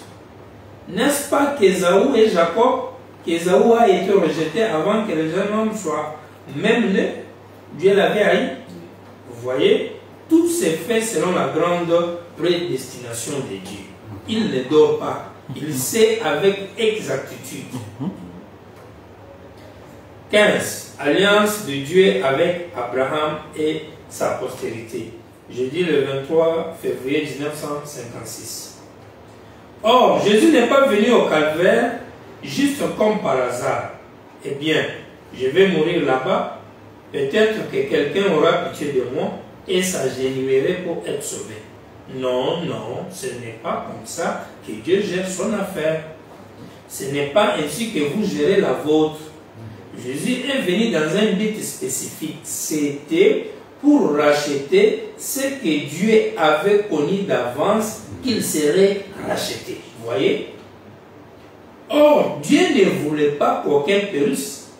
N'est-ce pas qu'Ésaü et Jacob, qu'Ésaü a été rejeté avant que le jeune homme soit même né? Dieu l'avait haï. Vous voyez, tout s'est fait selon la grande prédestination de Dieu. Il ne dort pas. Il sait avec exactitude. 15. Alliance de Dieu avec Abraham et sa postérité. Jeudi le 23 février 1956. Or, Jésus n'est pas venu au calvaire juste comme par hasard. Eh bien, je vais mourir là-bas. Peut-être que quelqu'un aura pitié de moi et s'agenouillerait pour être sauvé. Non, non, ce n'est pas comme ça que Dieu gère son affaire. Ce n'est pas ainsi que vous gérez la vôtre. Jésus est venu dans un but spécifique. C'était pour racheter ce que Dieu avait connu d'avance qu'il serait racheté. Vous voyez? Or, Dieu ne voulait pas qu'aucun périsse,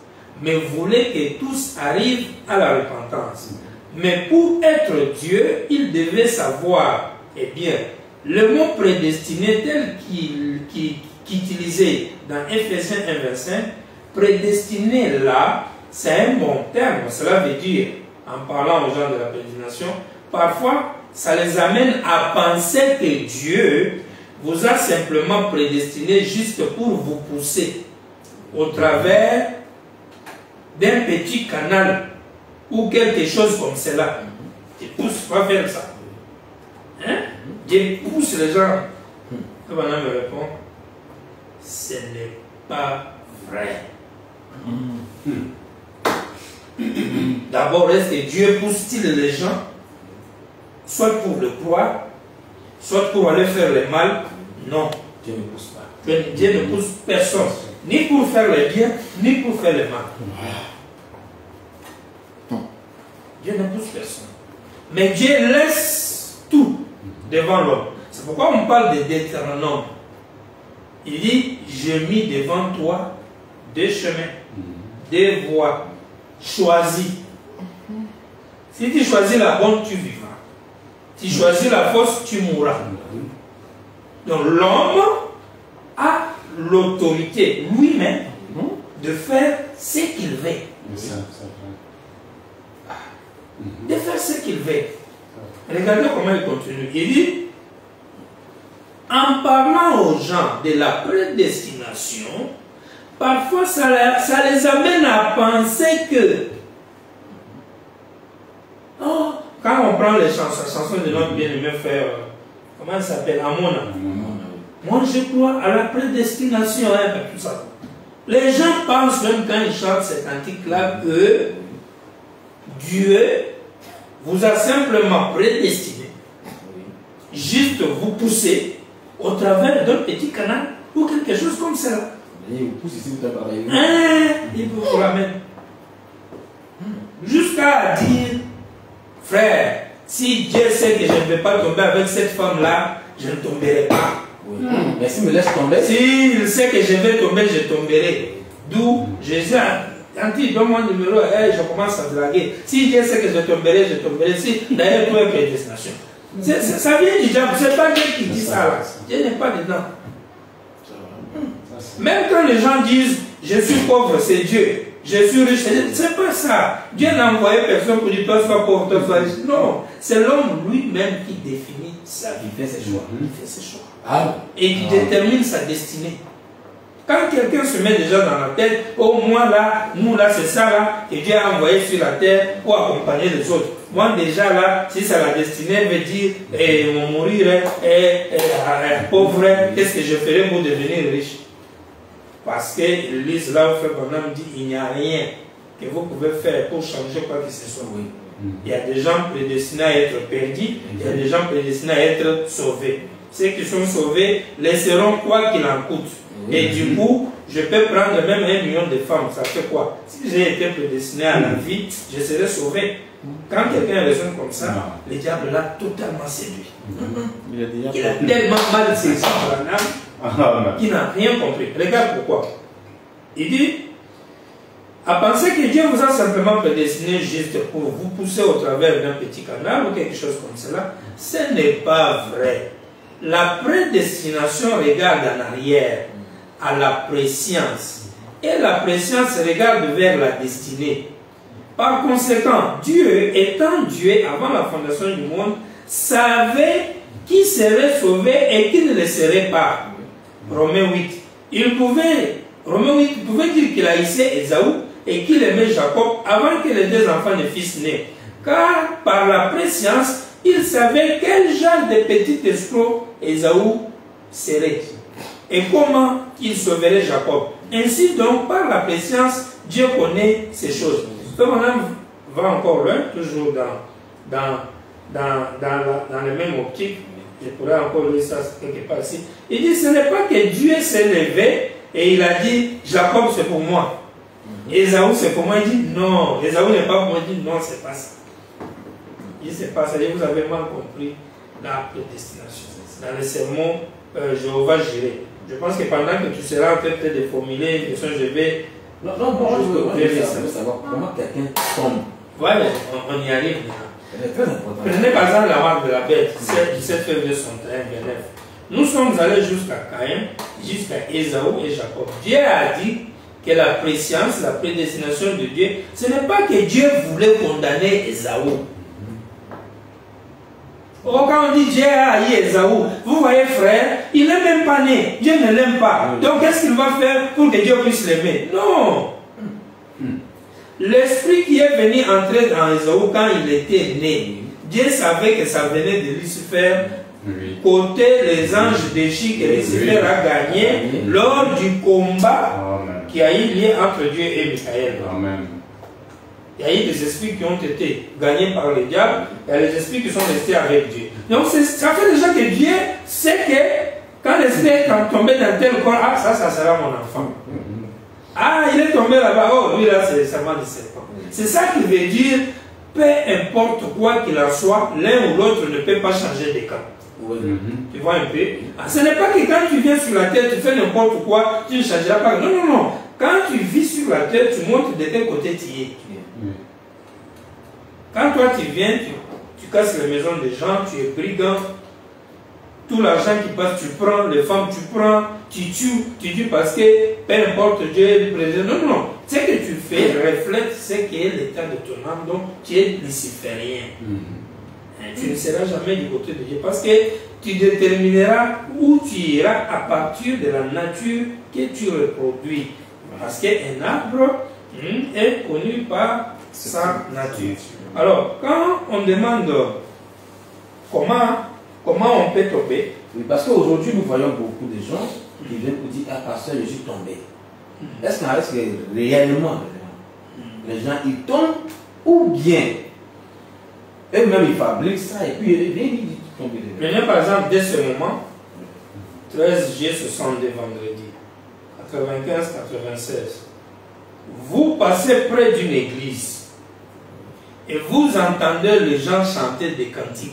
mais voulait que tous arrivent à la repentance. Mais pour être Dieu, il devait savoir, eh bien, le mot prédestiné tel qu'il utilisait dans Ephésiens 1:25, prédestiné là, c'est un bon terme. Cela veut dire, en parlant aux gens de la prédestination, parfois, ça les amène à penser que Dieu vous a simplement prédestiné juste pour vous pousser au travers d'un petit canal ou quelque chose comme cela. Tu pousses, va faire ça. Hein? Dieu pousse les gens. Le bonhomme me répond, ce n'est pas vrai. D'abord, est-ce que Dieu pousse-t-il les gens, soit pour le croire, soit pour aller faire le mal? Non, Dieu ne pousse pas. Dieu ne pousse personne, ni pour faire le bien, ni pour faire le mal. Dieu ne pousse personne. Mais Dieu laisse tout devant l'homme. C'est pourquoi on parle de Deutéronome. Il dit, j'ai mis devant toi deux chemins, deux voies, choisis. Si tu choisis la bonne, tu vivras. Si tu choisis la fausse, tu mourras. Donc l'homme a l'autorité lui-même de faire ce qu'il veut. De faire ce qu'il veut. Regardez comment il continue. Il dit, en parlant aux gens de la prédestination, parfois ça les amène à penser que, oh, quand on prend les chansons, la chanson de notre bien-aimé frère, comment il s'appelle, Amona. Moi je crois à la prédestination, hein, tout ça. Les gens pensent même quand ils chantent cet cantique-là que Dieu vous a simplement prédestiné juste vous pousser au travers d'un petit canal ou quelque chose comme ça. Il vous pousse ici, vous travaillez. Il vous ramène. Jusqu'à dire, frère, si Dieu sait que je ne vais pas tomber avec cette femme-là, je ne tomberai pas. Oui. Mais s'il me laisse tomber. S'il sait que je vais tomber, je tomberai. D'où Jésus a dit, donne-moi le numéro, je commence à draguer. Si Dieu sait que je tomberai, je tomberai. Si, d'ailleurs, tout est prédestination. Ça vient du diable, c'est pas Dieu qui dit ça là. Dieu n'est pas dedans. Même quand les gens disent, je suis pauvre, c'est Dieu. Je suis riche, c'est pas ça. Dieu n'a envoyé personne pour dire, toi sois pauvre, toi sois riche. Non, c'est l'homme lui-même qui définit sa vie. Il fait ses choix. Il fait ses choix. Ah. Et qui détermine sa destinée. Quand quelqu'un se met déjà dans la tête, oh moi là, nous là, c'est ça là, que Dieu a envoyé sur la terre pour accompagner les autres. Moi déjà là, si c'est la destinée, veut dire, mon mourir, pauvre, qu'est-ce que je ferai pour devenir riche? Parce que l'Église là, Frère Branham dit, il n'y a rien que vous pouvez faire pour changer quoi que ce soit. Oui. Il y a des gens prédestinés à être perdus, il y a des gens prédestinés à être sauvés. Ceux qui sont sauvés laisseront quoi qu'il en coûte. Et du coup, je peux prendre même 1 million de femmes. Ça fait quoi? Si j'ai été prédestiné à la vie, je serai sauvé. Quand quelqu'un raisonne comme ça, le diable l'a totalement séduit. Il a tellement mal saisi Branham qu'il n'a rien compris. Regarde pourquoi. Il dit, à penser que Dieu vous a simplement prédestiné juste pour vous pousser au travers d'un petit canal ou quelque chose comme cela, ce n'est pas vrai. La prédestination regarde en arrière à la préscience. Et la préscience regarde vers la destinée. Par conséquent, Dieu, étant Dieu avant la fondation du monde, savait qui serait sauvé et qui ne le serait pas. Romains 8. Romains 8 pouvait dire qu'il haïssait Ésaü et qu'il aimait Jacob avant que les deux enfants ne fussent nés. Car par la préscience, il savait quel genre de petit escroc Ésaü serait et comment il sauverait Jacob. Ainsi donc, par la préscience, Dieu connaît ces choses. Ce bonhomme va encore loin, toujours dans la même optique. Je pourrais encore lire ça quelque part ici. Il dit, ce n'est pas que Dieu s'est levé et il a dit, Jacob c'est pour moi. Ésaü c'est pour moi. Il dit, non, Ésaü n'est pas pour moi. Il dit, non, c'est pas ça. Il dit, c'est pas ça. Et vous avez mal compris la prédestination. Dans le sermon, Jéhovah Jireh. Je pense que pendant que tu seras en train de formuler une question, je vais... Non, je veux savoir comment quelqu'un tombe. Voilà, on y arrive maintenant. C'est très important. Prenez par exemple la marque de la bête, 17 février 61, 29. Nous sommes allés jusqu'à Caïn, jusqu'à Ésaü et Jacob. Dieu a dit que la préscience, la prédestination de Dieu, ce n'est pas que Dieu voulait condamner Ésaü. Oh, quand on dit Dieu a haï Ésaü, vous voyez frère, il n'est même pas né, Dieu ne l'aime pas. Donc qu'est-ce qu'il va faire pour que Dieu puisse l'aimer? Non. L'esprit qui est venu entrer dans Ésaü quand il était né, Dieu savait que ça venait de Lucifer, côté les anges déchus que Lucifer a gagné lors du combat qui a eu lieu entre Dieu et Michael. Amen. Il y a eu des esprits qui ont été gagnés par le diable, il y a les esprits qui sont restés avec Dieu. Donc ça fait déjà que Dieu sait que quand l'esprit est tombé dans tel corps, ah ça sera mon enfant. Ah, il est tombé là-bas, oh lui là c'est seulement de serpent. C'est ça qui veut dire, peu importe quoi qu'il en soit, l'un ou l'autre ne peut pas changer de camp. Tu vois un peu? Ah, ce n'est pas que quand tu viens sur la terre, tu fais n'importe quoi, tu ne changeras pas. Non, non, non. Quand tu vis sur la terre, tu montres de quel côté tu es. Quand toi tu viens, tu casses les maisons des gens, tu es brigand, tout l'argent qui passe, tu prends, les femmes tu prends, tu tues parce que peu importe Dieu est le président. Non, non, ce que tu fais reflète ce qui est l'état de ton âme, donc tu es luciférien. Tu ne seras jamais du côté de Dieu parce que tu détermineras où tu iras à partir de la nature que tu reproduis. Parce qu'un arbre est connu par sa nature. Alors, quand on demande comment on peut tomber, oui, parce qu'aujourd'hui, nous voyons beaucoup de gens qui viennent pour dire, ah, pasteur, je suis tombé. Est-ce que réellement, les gens, ils tombent ou bien eux-mêmes, ils fabriquent ça et puis ils viennent, Prenez par exemple, dès ce moment, 13G62 vendredi, 95-96, vous passez près d'une église et vous entendez les gens chanter des cantiques.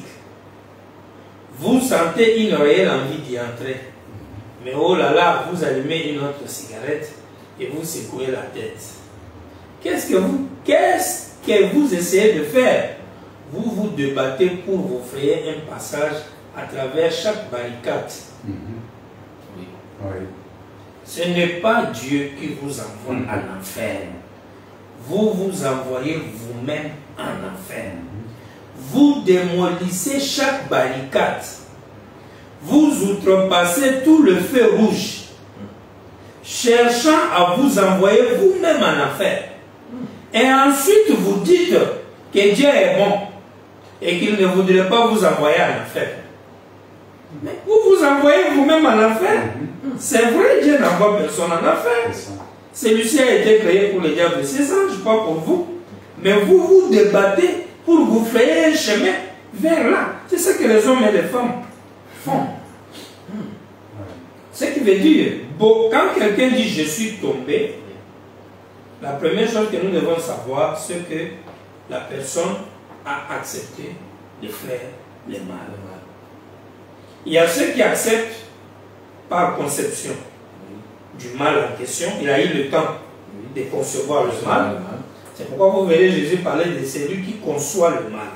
Vous sentez une réelle envie d'y entrer. Mais oh là là, vous allumez une autre cigarette et vous secouez la tête. Qu'est-ce que vous essayez de faire? Vous vous débattez pour vous frayer un passage à travers chaque barricade. Oui. Ce n'est pas Dieu qui vous envoie à l'enfer. Vous vous envoyez vous-même en enfer. Vous démolissez chaque barricade. Vous outrepassez tout le feu rouge, cherchant à vous envoyer vous-même en enfer. Et ensuite vous dites que Dieu est bon et qu'il ne voudrait pas vous envoyer en enfer. Mais vous vous envoyez vous-même en enfer. C'est vrai, Dieu n'envoie personne en enfer. Celui-ci a été créé pour le diable, c'est anges, pas pour vous. Mais vous vous débattez pour vous frayer un chemin vers là. C'est ce que les hommes et les femmes font. Ce qui veut dire, quand quelqu'un dit je suis tombé, la première chose que nous devons savoir, c'est que la personne a accepté de faire le mal. Il y a ceux qui acceptent par conception du mal en question. Il a eu le temps de concevoir le mal. C'est pourquoi vous verrez Jésus parler de celui qui conçoit le mal.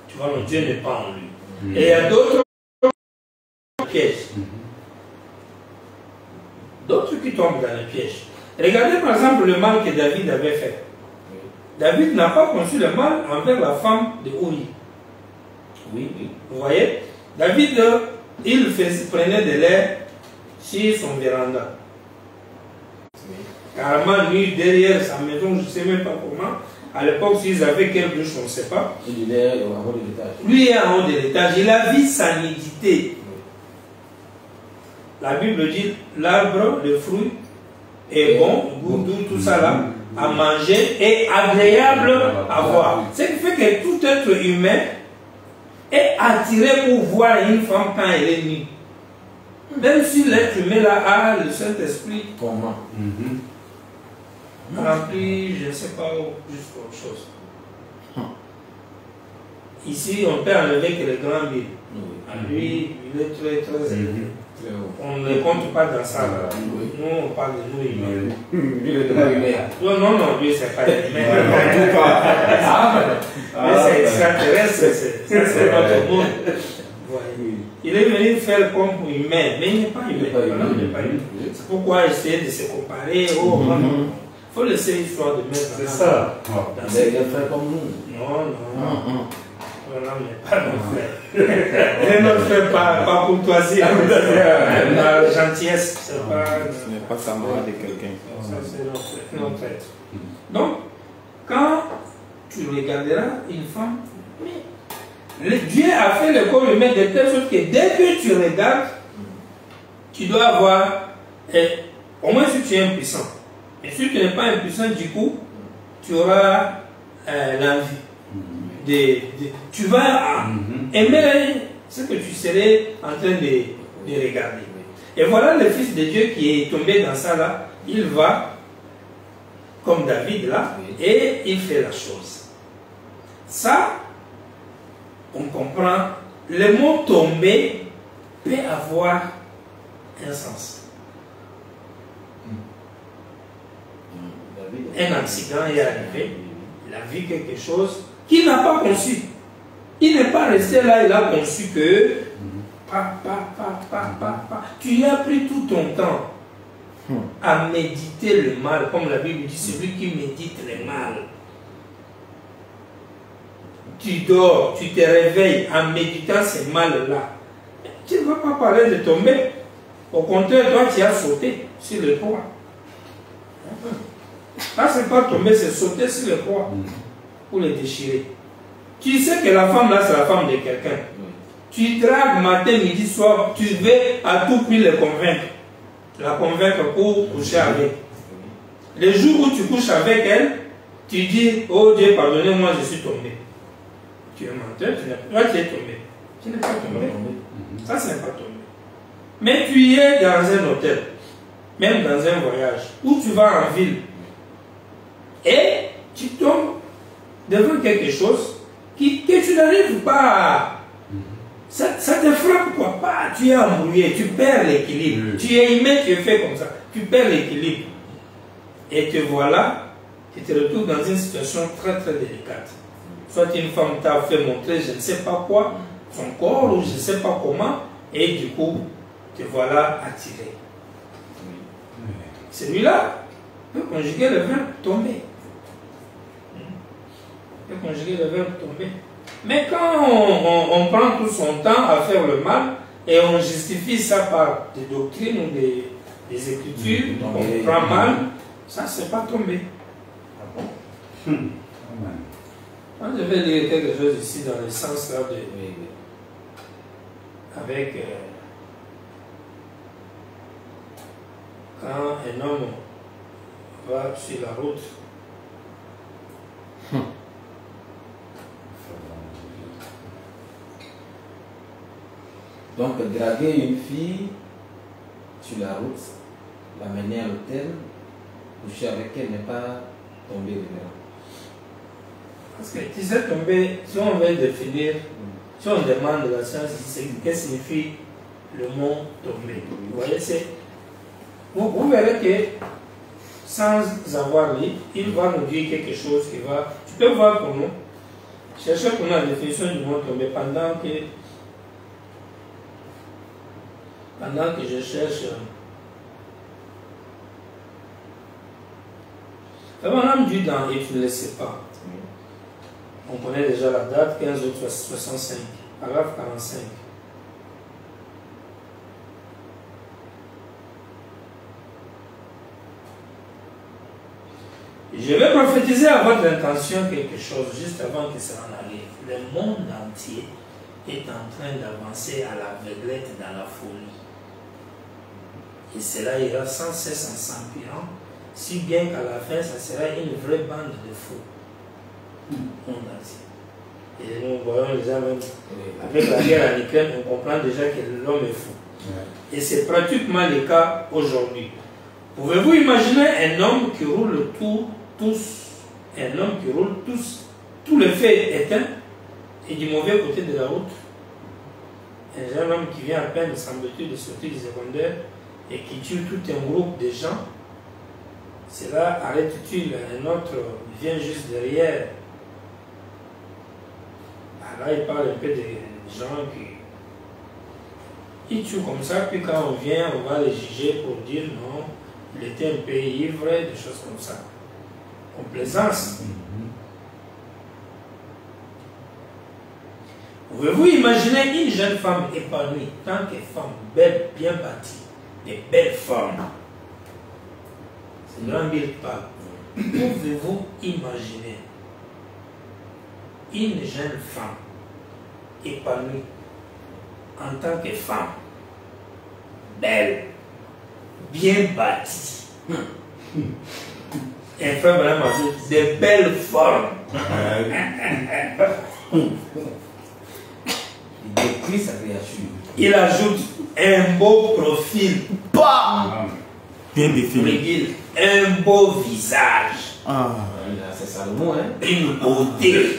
Tu vois, le Dieu n'est pas en lui. Et il y a d'autres pièges. D'autres qui tombent dans les pièges. Regardez par exemple le mal que David avait fait. David n'a pas conçu le mal envers la femme de Uri. Vous voyez? David, il prenait de l'air sur son véranda. Carrément, lui, derrière sa maison, je ne sais même pas comment. À l'époque, s'ils avaient quelle douche, on ne sait pas. Il est en haut de l'étage. Lui est en haut de l'étage. Il a vu sa nudité. La Bible dit l'arbre, le fruit est bon, goût doux, tout ça là, à manger et agréable à voir. Ce qui fait que tout être humain est attiré pour voir une femme quand elle est nue. Même si l'être humain là a le Saint-Esprit rempli, je ne sais pas, juste autre chose. Ici, on peut enlever que les grands billes. Lui, il est très très élevé. On ne le compte pas dans ça. Nous, on parle de nous humains. Lui, le droit humain. Non, lui, c'est pas humain. Mais c'est extraterrestre, c'est notre monde. Il est venu faire comme humain, mais il n'est pas humain. C'est pourquoi essayer de se comparer. Il faut laisser l'histoire de mettre. C'est ça. Il est fait comme nous. Non. Voilà, mais pas notre frère. Et notre frère, pas courtoisie, la gentillesse. Ce n'est pas camarade de quelqu'un. Ça, c'est notre être. Donc, quand tu regarderas une femme, Dieu a fait le corps humain de telle sorte que dès que tu regardes, tu dois avoir, au moins si tu es impuissant. Et si tu n'es pas impuissant, du coup, tu auras l'envie. Tu vas aimer ce que tu serais en train de regarder. Et voilà le Fils de Dieu qui est tombé dans ça là. Il va, comme David là, et il fait la chose. Ça, on comprend. Le mot tomber peut avoir un sens. Un accident est arrivé, il a vu quelque chose qu'il n'a pas conçu. Il n'est pas resté là, il a conçu que tu as pris tout ton temps à méditer le mal, comme la Bible dit, celui qui médite le mal. Tu dors, tu te réveilles en méditant ce mal-là. Tu ne vas pas parler de tomber. Au contraire, toi, tu as sauté sur le toit. Là, ce n'est pas tomber, c'est sauter sur le toit pour le déchirer. Tu sais que la femme là, c'est la femme de quelqu'un. Tu dragues matin, midi, soir, tu veux à tout prix le convaincre. La convaincre pour coucher avec. Le jour où tu couches avec elle, tu dis, oh Dieu, pardonnez-moi, je suis tombé. Tu es menteur, tu es tombé. Tu n'es pas tombé. Ça, ce n'est pas tombé. Mais tu es dans un hôtel, même dans un voyage, où tu vas en ville, et tu tombes devant quelque chose que tu n'arrives pas à... Ça te frappe quoi pas, tu es embrouillé, tu perds l'équilibre. Tu es humain, tu es fait comme ça. Tu perds l'équilibre. Et te voilà, tu te retrouves dans une situation très très délicate. Soit une femme t'a fait montrer je ne sais pas quoi, son corps ou je ne sais pas comment, et du coup, te voilà attiré. Celui-là peut conjuguer le verbe tomber. Peut conjuguer le verbe tomber. Mais quand on prend tout son temps à faire le mal et on justifie ça par des doctrines ou des écritures, on prend mal, ça c'est pas tomber. Moi, je vais dire quelque chose ici dans le sens là de... Avec... quand un homme va sur la route, Donc, draguer une fille sur la route, l'amener à l'hôtel, coucher avec elle n'est pas tomber révérend. parce que tu sais tomber, si on veut définir, si on demande la science, qu'est-ce que signifie le mot tomber. Vous voyez, c'est... Vous verrez que sans avoir lu, il va nous dire quelque chose qui va... Tu peux voir pour nous, cherchez pour nous la définition du mot tomber pendant que je cherche. On a dit dans et tu ne le sais pas. On connaît déjà la date, 15 août 65, paragraphe 45. Je vais prophétiser à votre intention quelque chose juste avant que ça en arrive. Le monde entier est en train d'avancer à l'aveuglette dans la folie. Et cela ira sans cesse en s'empirant, si bien qu'à la fin, ça sera une vraie bande de fous. Monde entier. Et nous voyons déjà même, avec la guerre en Ukraine, on comprend déjà que l'homme est fou. Et c'est pratiquement le cas aujourd'hui. Pouvez-vous imaginer un homme qui roule tous les feux éteints et du mauvais côté de la route? Un jeune homme qui vient à peine, semble-t-il, de sortir du secondaire et qui tue tout un groupe de gens. Cela arrête-t-il un autre, vient juste derrière. Là, il parle un peu des gens qui tuent comme ça, puis quand on vient, on va les juger pour dire non, il était un peu ivre, des choses comme ça. Complaisance. Pouvez-vous imaginer une jeune femme épanouie, tant que femme, belle, bien bâtie, des belles formes? C'est grand mille pas. Pouvez-vous imaginer une jeune femme épanouie en tant que femme, belle, bien bâtie, et fait vraiment des belles formes? Il décrit sa créature. Il ajoute un beau profil, Bien défini. un beau visage, C'est Salomon, hein? une beauté.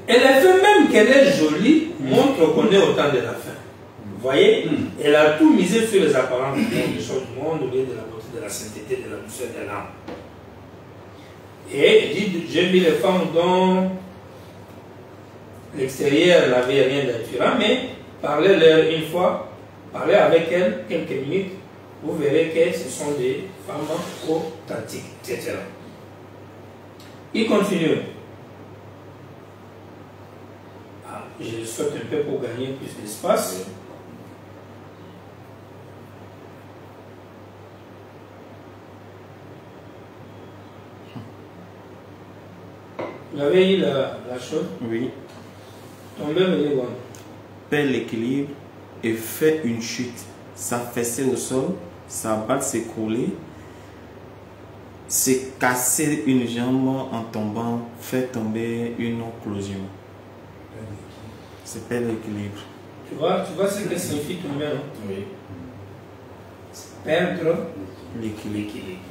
Et le fait même qu'elle est jolie montre qu'on est au temps de la fin. Vous voyez, elle a tout misé sur les apparences du monde, des choses du monde, au lieu de la beauté, de la sainteté, de la douceur de l'âme. Et il dit, j'ai vu les femmes dont l'extérieur n'avait rien d'attirant, mais parlez-leur une fois, parlez avec elles quelques minutes, vous verrez que ce sont des femmes authentiques, etc. Il continue. Je saute un peu pour gagner plus d'espace. Vous avez eu la chose? Oui. Tombez, venez voir. Perd l'équilibre et fait une chute. S'affaisser au sol, s'abattre, s'écrouler, se casser une jambe en tombant, fait tomber une occlusion. C'est perdre l'équilibre. Tu vois ce que signifie tomber, non? Oui. Perdre L'équilibre. l'équilibre.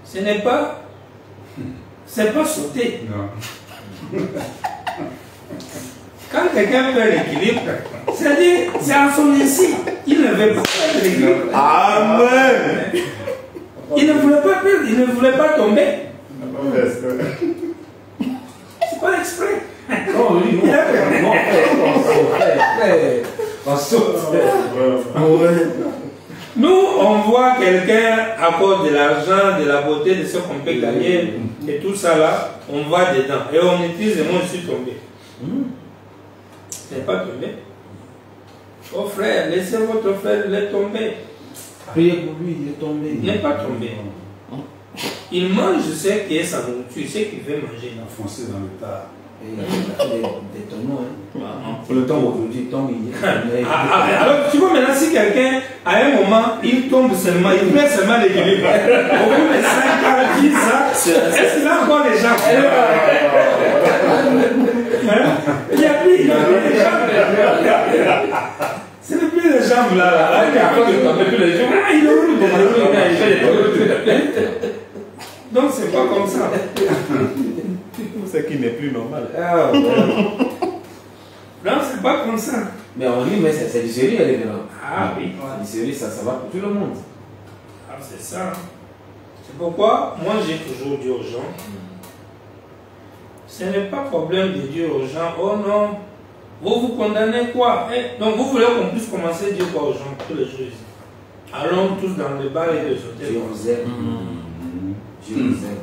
Ce n'est pas... C'est pas sauter. Non. Quand quelqu'un perd l'équilibre, c'est-à-dire, c'est à son insu. Il ne veut pas perdre l'équilibre. Amen. Il ne voulait pas perdre, il ne voulait pas tomber. C'est pas exprès. Non, oui, non. Non, on saute. Nous, on voit quelqu'un apporte de l'argent, de la beauté, de ce qu'on peut gagner, et tout ça là, on va dedans. Et on utilise le mot je suis tombé. Ce n'est pas tombé. Oh frère, laissez votre frère le tomber. Priez pour lui, il est tombé. Il n'est pas tombé. Il mange ce qui est sa nourriture, ce qu'il veut manger. Il a foncé dans le tas. Et il a fait des tonneaux. Hein. Pour le temps aujourd'hui, il tombe, il est tombé. Alors, tu vois maintenant, si quelqu'un, à un moment, il tombe seulement, il perd seulement l'équilibre. Au bout de 5 ans, 10 ans, est-ce qu'il a encore des gens? Il n'y a plus les jambes. Ce n'est plus les jambes là. Il est où donc c'est pas comme ça. C'est qui n'est plus normal. Non, c'est pas comme ça. Mais on dit, mais c'est du sérieux, les grands. Ah oui. Du sérieux, ça va pour tout le monde. Ah, c'est ça. C'est pourquoi moi j'ai toujours dit aux gens, ce n'est pas problème de dire aux gens, oh non, vous vous condamnez quoi? Donc vous voulez qu'on puisse commencer à dire quoi aux gens tous les jours ici? Allons tous dans le bar et les hôtels. Je vous aime. Je vous aime.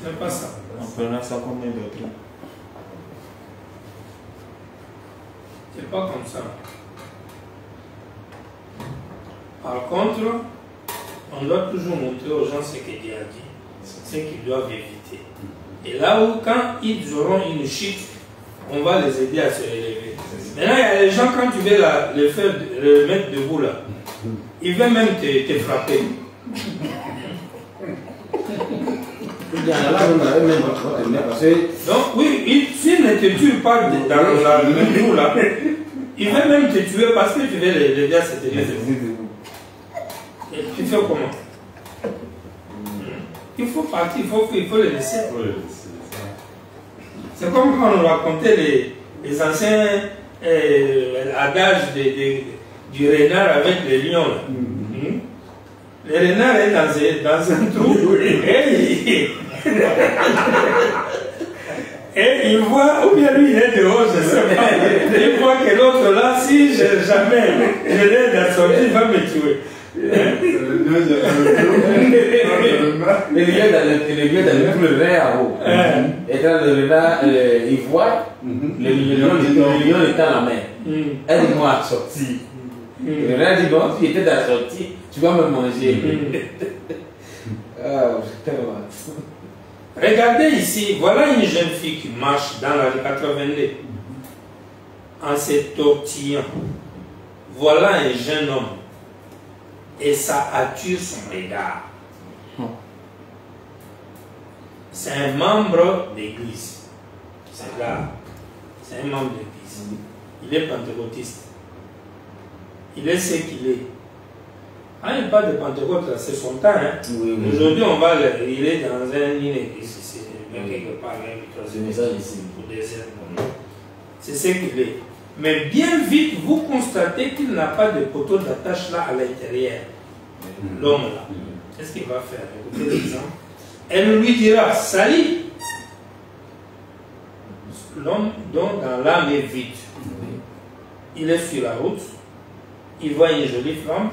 Ce n'est pas ça. On prenait ça comme un doctrine. C'est pas comme ça. Par contre, on doit toujours montrer aux gens ce que Dieu a dit, ce qu'ils doivent éviter. Et là où, quand ils auront une chute, on va les aider à se relever. Maintenant, il y a les gens, quand tu veux le mettre debout là, il veut même te frapper. Donc, oui, s'il ne te tue pas dans le jour là, il veut même te tuer parce que tu veux l'aider à se tenir debout. Et tu fais comment? Il faut partir, il faut le laisser. C'est comme quand on racontait les anciens adages du renard avec les lions. Le renard est dans un trou et il voit, ou bien lui il est dehors, je ne sais pas, il voit que l'autre là, si jamais je l'aide à sortir, il va me tuer. Le lieu dans le renard en haut. Et quand le renard, il voit, le lion est dans la main. Aide-moi à sortir. Le renard dit, bon, tu étais dans la sortie, tu vas me manger. Regardez ici, voilà une jeune fille qui marche dans la rue 82 en se tortillant. Voilà un jeune homme et ça attire son regard. C'est un membre d'église. C'est là. C'est un membre d'église. Il est pentecôtiste. Il est ce qu'il est. Ah, il parle de Pentecôte, c'est son temps. Hein? Oui. Aujourd'hui, il est dans une église ici, quelque part, Ce message ici. C'est ce qu'il est. Mais bien vite, vous constatez qu'il n'a pas de poteau d'attache là à l'intérieur. L'homme là. Qu'est-ce qu'il va faire? Écoutez l'exemple. Elle lui dira, salut. L'homme, donc, dans l'âme est vide. Il est sur la route. Il voit une jolie femme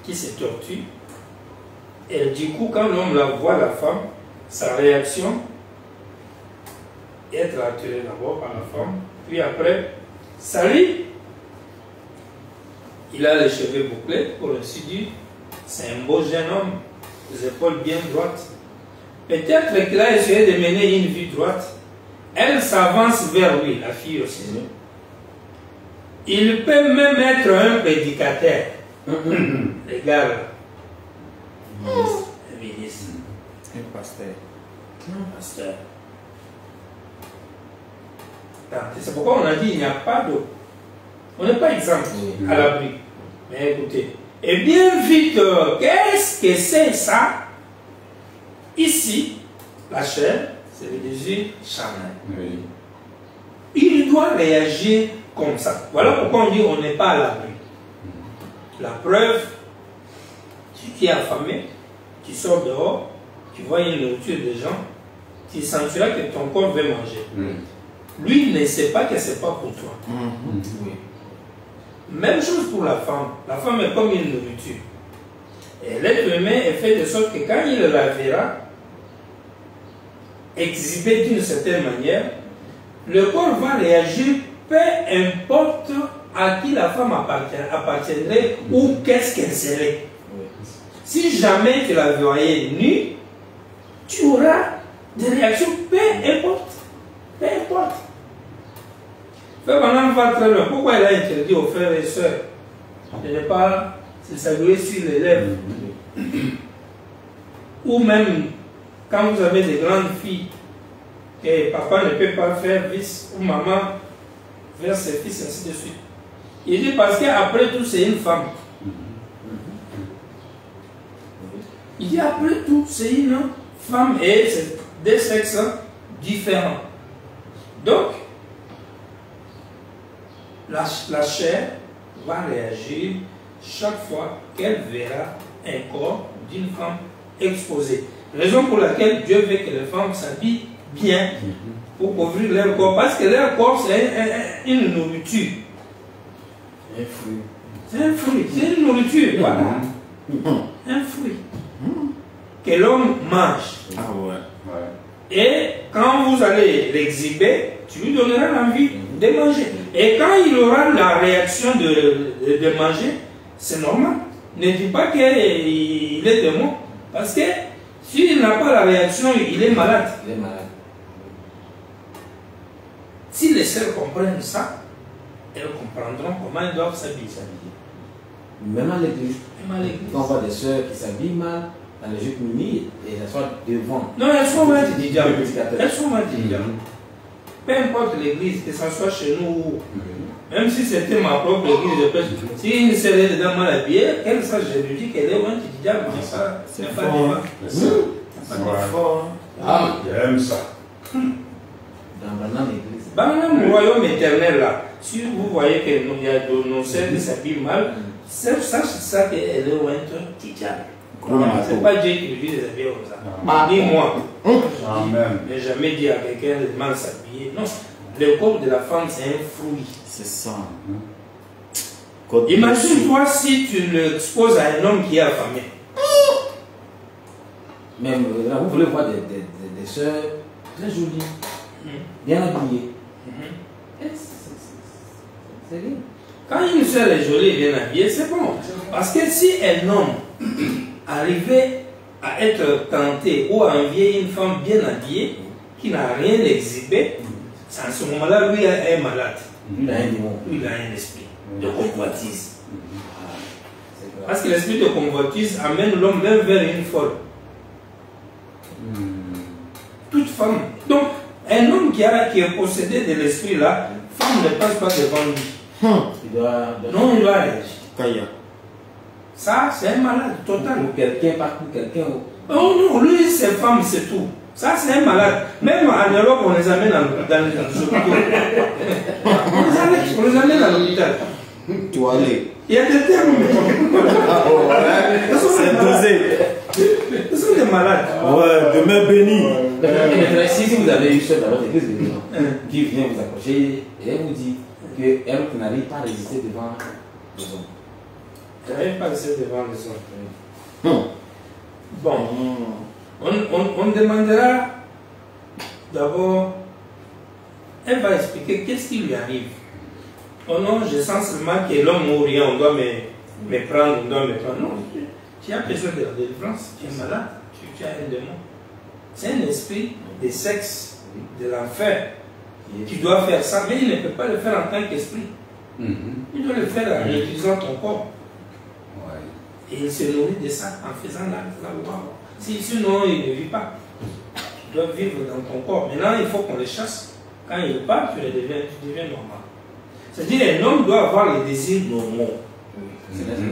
qui se tortue. Et du coup, quand l'homme la voit, la femme, sa réaction, être attiré d'abord par la femme, puis après, salut. Il a les cheveux bouclés, pour ainsi dire. C'est un beau jeune homme, les épaules bien droites. Peut-être qu'il a essayé de mener une vie droite. Elle s'avance vers lui, la fille aussi. Il peut même être un prédicateur. Regarde. Un ministre. Un pasteur. Un pasteur. tenter. C'est pourquoi on a dit qu'il n'y a pas d'eau. On n'est pas exemple à l'abri. Mais écoutez, et bien vite, qu'est-ce que c'est ça? Ici, la chair, c'est le désir charnel. Oui. Il doit réagir comme ça. Voilà pourquoi on dit qu'on n'est pas à l'abri. La preuve, tu es affamé, tu sors dehors, tu vois une nourriture des gens, tu sentiras que ton corps veut manger. Lui ne sait pas que ce n'est pas pour toi. Oui. Même chose pour la femme. La femme est comme une nourriture. Et l'être humain est fait de sorte que quand il la verra, exhibée d'une certaine manière, le corps va réagir, peu importe à qui la femme appartiendrait ou qu'est-ce qu'elle serait. Oui. Si jamais tu la voyais nue, tu auras des réactions, peu importe. Peu importe. Frère Branham va très loin. Pourquoi il a interdit aux frères et sœurs de ne pas se saluer sur les lèvres? Ou même quand vous avez des grandes filles que papa ne peut pas faire vice ou maman vers ses fils, ainsi de suite. Il dit parce qu'après tout, c'est une femme. Il dit après tout, c'est une femme et c'est des sexes différents. Donc, la chair va réagir chaque fois qu'elle verra un corps d'une femme exposée. Raison pour laquelle Dieu veut que les femmes s'habillent bien pour couvrir leur corps. Parce que leur corps, c'est une nourriture. Un fruit. C'est un fruit, c'est une nourriture. Voilà. Un fruit que l'homme mange. Ah ouais. Ouais. Et quand vous allez l'exhiber, tu lui donneras l'envie de manger. Et quand il aura la réaction de manger, c'est normal. Ne dis pas qu'il est démon. Parce que s'il n'a pas la réaction, il est malade. Il est malade. Si les sœurs comprennent ça, elles comprendront comment elles doivent s'habiller. Même à l'église. Même à l'église. Quand on voit des sœurs qui s'habillent mal, dans les jupes mini, et elles sont devant. Non, elles sont mal du diable. Elles Elles sont mal du diable. Peu importe l'église, que ce soit chez nous, même si c'était ma propre église de pêche, si une sœur est dedans mal habillée, qu'elle sache, je lui dis qu'elle est loin du diable. C'est pas débat. C'est Fort. Ah, J'aime ça. dans l'église. Dans le royaume éternel, là, si vous voyez qu'il y a de nos sœurs qui s'habillent mal, sache ça qu'elle est loin du diable. C'est pas Dieu qui lui dit de s'habiller comme ça. Ni moi. Amen. Je n'ai jamais dit à quelqu'un de mal s'habiller. Non. Le corps de la femme, c'est un fruit. C'est ça. Imagine-toi si tu l'exposes à un homme qui est affamé. Même là, vous voulez voir des sœurs très jolies, bien habillées. C'est bien. Quand une sœur est jolie et bien habillée, c'est bon. Parce que si un homme arrivait à être tenté ou à envier une femme bien habillée, qui n'a rien exhibé, à ce moment-là, lui est malade. Lui, il a un démon. Lui, il a un esprit de convoitise. C'est grave. Parce que l'esprit de convoitise amène l'homme même vers une folle. Toute femme. Donc, un homme qui est possédé de l'esprit là, femme ne passe pas devant lui. Il doit. Non, il doit réagir. Kaya. Ça, c'est un malade total. Pour quelqu'un, pas pour quelqu'un. Oh non, lui, c'est femme, c'est tout. Ça, c'est un malade. Même en Europe, on les amène dans les hôpitaux. On les amène à l'hôpital. Tu vas aller. Il y a des termes. C'est dosé. Ce sont des malades. Ouais, demain béni. Maintenant, si vous avez une soeur dans votre église qui vient vous accrocher et elle vous dit qu'elle n'arrive pas à résister devant les hommes. Je n'arrive pas à rester devant les hommes. Bon. On demandera d'abord, elle va expliquer qu'est-ce qui lui arrive. Oh non, je sens seulement que l'homme ou rien, on doit me prendre, on doit me prendre. Non, tu as besoin de la délivrance, tu es malade, tu as un démon. C'est un esprit de sexe, de l'enfer, qui doit faire ça, mais il ne peut pas le faire en tant qu'esprit. Il doit le faire en utilisant ton corps. Et il se nourrit de ça en faisant la loi. Sinon, il ne vit pas. Tu dois vivre dans ton corps. Maintenant, il faut qu'on les chasse. Quand il part, tu deviens normal. C'est-à-dire un homme doit avoir les désirs normaux,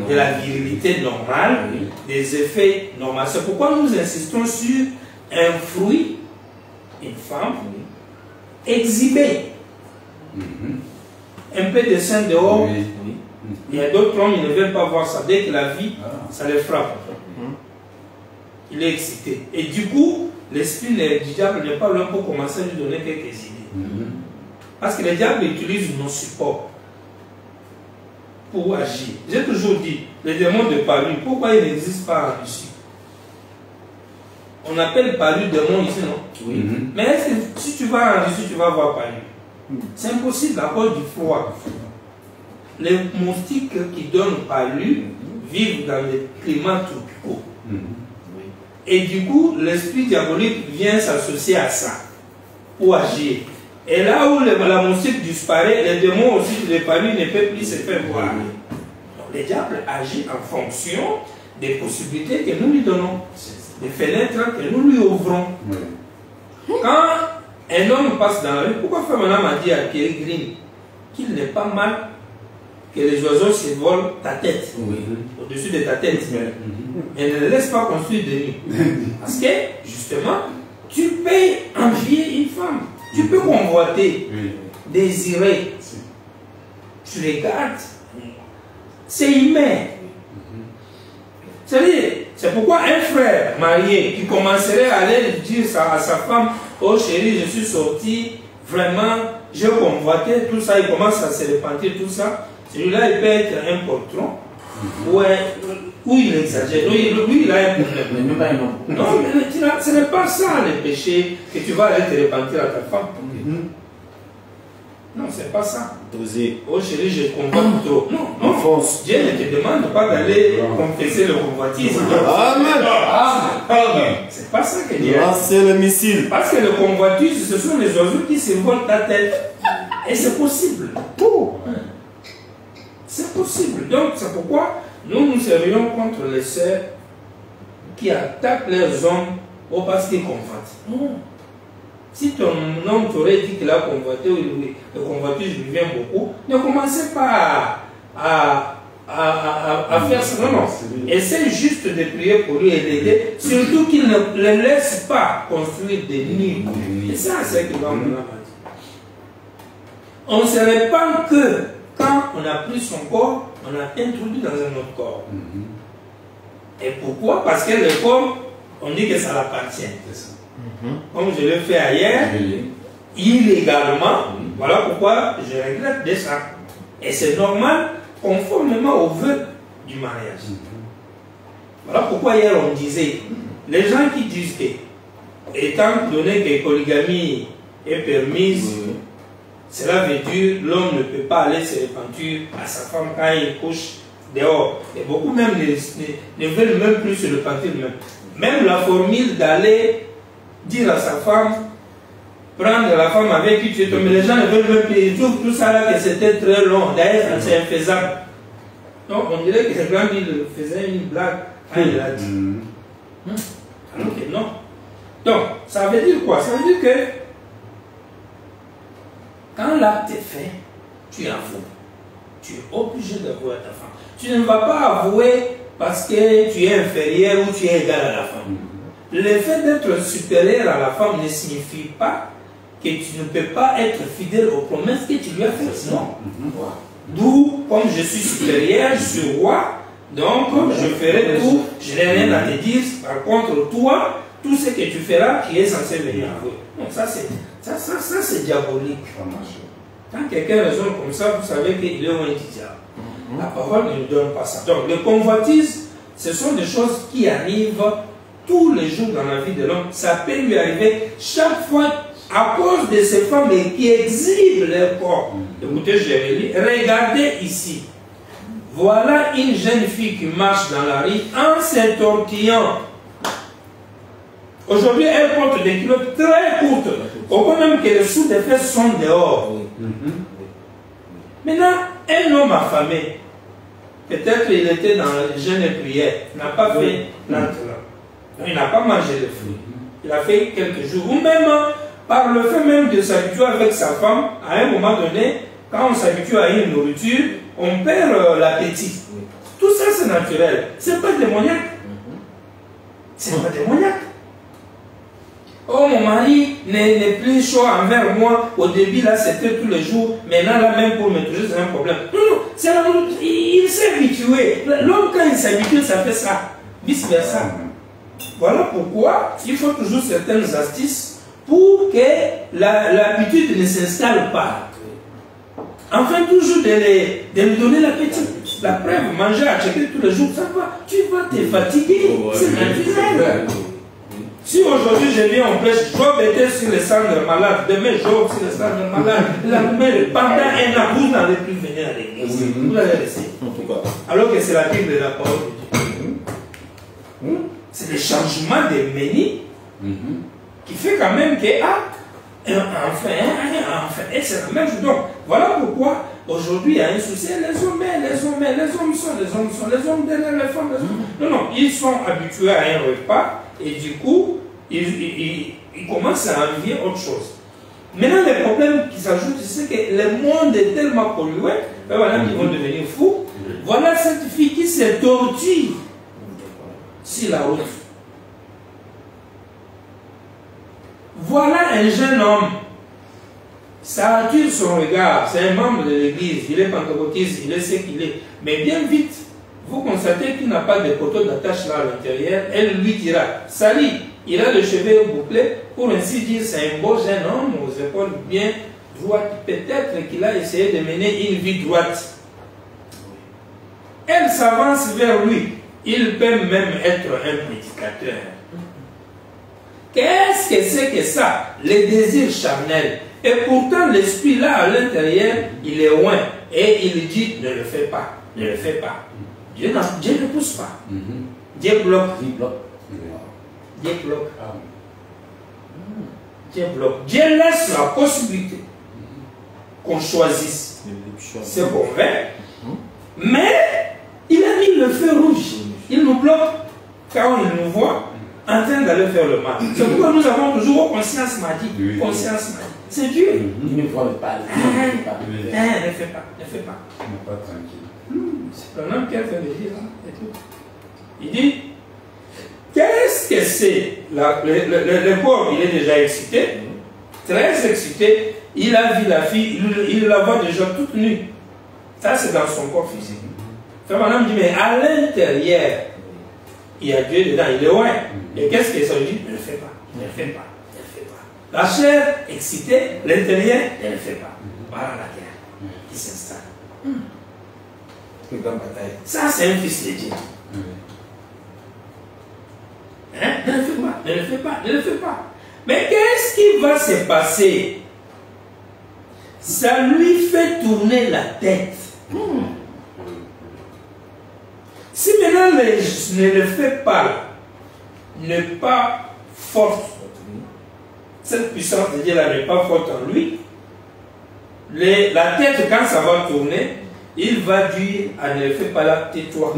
de la virilité normale, des effets normaux. C'est pourquoi nous insistons sur un fruit, une femme, exhibé. Un peu de sein dehors. Il y a d'autres hommes, ils ne veulent pas voir ça. Dès que la vie, ça les frappe. Il est excité. Et du coup, l'esprit du diable n'est pas là pour commencer à lui donner quelques idées. Parce que le diable utilise nos supports pour agir. J'ai toujours dit, les démons de Palu, pourquoi ils n'existent pas en Russie? On appelle Palu démon ici, non? Oui. Mais est-ce que si tu vas en Russie, tu vas voir Palu? C'est impossible à cause du froid. Les moustiques qui donnent Palu vivent dans les climats tropicaux. Et du coup, l'esprit diabolique vient s'associer à ça pour agir. Et là où la moustique disparaît, les démons aussi de Palu ne peuvent plus se faire voir. Donc le diable agit en fonction des possibilités que nous lui donnons, des fenêtres que nous lui ouvrons. Quand un homme passe dans la rue, pourquoi Femme a dit à Pierre Green qu'il n'est pas mal que les oiseaux se volent ta tête, au-dessus de ta tête, et ne laisse pas construire de nuit. Parce que, justement, tu peux envier une femme, tu peux convoiter, désirer. Tu regardes, c'est humain. C'est pourquoi un frère marié qui commencerait à aller dire à sa femme, oh chérie, je suis sorti, vraiment, je convoitais, tout ça, il commence à se repentir, tout ça. Celui-là, il peut être un poltron, ou il exagère, lui, il a un problème. Non, mais ce n'est pas ça le péché que tu vas aller te repentir à ta femme. Non, c'est pas ça. Oh chérie, je convoite trop. Non, Dieu ne te demande pas d'aller confesser le convoitisme. Amen. C'est pas ça que Dieu a. C'est le missile. Parce que le convoitisme, ce sont les oiseaux qui se volent ta tête. Et c'est possible. C'est possible. Donc, c'est pourquoi nous serions contre les sœurs qui attaquent leurs hommes parce qu'ils convoitent. Non. Si ton homme t'aurait dit qu'il a convoité, ou le convoitisme lui vient beaucoup, ne commencez pas à faire ça. Non. Essaye juste de prier pour lui et d'aider, surtout qu'il ne le laisse pas construire des nids. Et ça, c'est ce que l'homme a dit. On ne se répand que quand on a pris son corps, on a introduit dans un autre corps. Et pourquoi? Parce que le corps, on dit que ça l'appartient. Comme je l'ai fait ailleurs, illégalement, voilà pourquoi je regrette de ça. Et c'est normal, conformément aux vœux du mariage. Voilà pourquoi hier on disait, les gens qui disent que, étant donné que la polygamie est permise, cela veut dire que l'homme ne peut pas aller se repentir à sa femme quand il couche dehors. Et beaucoup même ne veulent même plus se repentir. Même la formule d'aller dire à sa femme, prendre la femme avec qui tu es tombé, les gens ne veulent même plus. Ils trouvent tout ça là que c'était très long. D'ailleurs, c'est infaisable. Donc on dirait que le grand il faisait une blague quand il a dit. Alors que non. Donc, ça veut dire quoi? Ça veut dire que quand l'acte est fait, tu avoues. Tu es obligé d'avouer à ta femme. Tu ne vas pas avouer parce que tu es inférieur ou tu es égal à la femme. Le fait d'être supérieur à la femme ne signifie pas que tu ne peux pas être fidèle aux promesses que tu lui as faites. Non. D'où, comme je suis supérieur, je suis roi, donc je ferai tout, je n'ai rien à te dire. Par contre, toi, tout ce que tu feras, tu es censé venir avouer. Donc ça c'est diabolique. Quand quelqu'un raisonne comme ça, vous savez qu'il est loin du diable. La parole ne nous donne pas ça. Donc le convoitise, ce sont des choses qui arrivent tous les jours dans la vie de l'homme. Ça peut lui arriver chaque fois à cause de ces femmes qui exhibent leur corps. Écoutez, Jérémie, regardez ici. Voilà une jeune fille qui marche dans la rue en se tortillant. Aujourd'hui, elle porte des culottes très courtes, au point même que les sous des fesses sont dehors. Maintenant, un homme affamé, peut-être il était dans le jeûne et prière, n'a pas fait l'entre là. Il n'a pas mangé le fruit. Il a fait quelques jours. Ou même par le fait même de s'habituer avec sa femme, à un moment donné, quand on s'habitue à une nourriture, on perd l'appétit. Tout ça, c'est naturel. C'est pas démoniaque. C'est pas démoniaque. Oh, mon mari n'est plus chaud envers moi. Au début, là, c'était tous les jours. Maintenant, là, même pour me toucher, c'est un problème. Non, non, c'est la nourriture. Il s'est habitué. L'homme, quand il s'habitue, ça fait ça. Vice versa. Voilà pourquoi il faut toujours certaines astuces pour que l'habitude ne s'installe pas. Enfin, toujours de lui donner l'appétit. La preuve, manger à checker tous les jours, ça va. Tu vas te fatiguer. C'est naturel. Si aujourd'hui je viens en prêche, Job était sur les cendres malades, demain Job sur les cendres malades, pendant un an, vous n'allez plus venir à l'église. Vous allez rester. Alors que c'est la Bible de la parole de Dieu. C'est le changement des menus qui fait quand même que, enfin, c'est la même chose. Donc, voilà pourquoi aujourd'hui il y a un souci. Les hommes sont derrière les femmes. Non, non, ils sont habitués à un repas. Et du coup, ils commencent à envier autre chose. Maintenant, le problème qui s'ajoute, c'est que le monde est tellement pollué, voilà, qu'ils vont devenir fous. Voilà cette fille qui se torture sur la route. Voilà un jeune homme. Ça attire son regard. C'est un membre de l'église. Il est pentecôtiste, il sait qu'il est. Mais bien vite, vous constatez qu'il n'a pas de poteau d'attache là à l'intérieur. Elle lui dira, salut, il a le cheveu bouclé, pour ainsi dire, c'est un beau jeune homme aux épaules bien droites. Peut-être qu'il a essayé de mener une vie droite. Elle s'avance vers lui. Il peut même être un prédicateur. Qu'est-ce que c'est que ça? Les désirs charnels. Et pourtant, l'esprit là à l'intérieur, il est loin. Et il dit, ne le fais pas, ne le fais pas. Dieu ne pousse pas. Dieu bloque. Dieu bloque. Dieu bloque. Dieu laisse la possibilité qu'on choisisse. C'est bon, mais il a mis le feu rouge. Il nous bloque quand il nous voit en train d'aller faire le mal. C'est pourquoi nous avons toujours conscience maudite. Conscience maudite. C'est Dieu. Il ne voit pas. Ne fais pas. Ne fais pas. Ne pas tranquille. C'est un homme qui a fait le dire. Il dit, qu'est-ce que c'est? Le pauvre, il est déjà excité, très excité. Il a vu la fille, il la voit déjà toute nue. Ça, c'est dans son corps physique. Fait madame dit, mais à l'intérieur, il y a Dieu dedans, il est loin. Et qu'est-ce que ça dit? Ne le fais pas, ne le fais pas, ne le fais pas. La chair excitée, l'intérieur, ne le fais pas. Voilà la guerre qui s'installe. Ça, c'est un fils de Dieu. Hein? Ne le fais pas, ne le fais pas, ne le fais pas. Mais qu'est-ce qui va se passer? Ça lui fait tourner la tête. Si maintenant ne le fait pas, n'est pas forte, cette puissance de Dieu là n'est pas forte en lui, la tête, quand ça va tourner, il va dire, ne le fais pas là, tais-toi.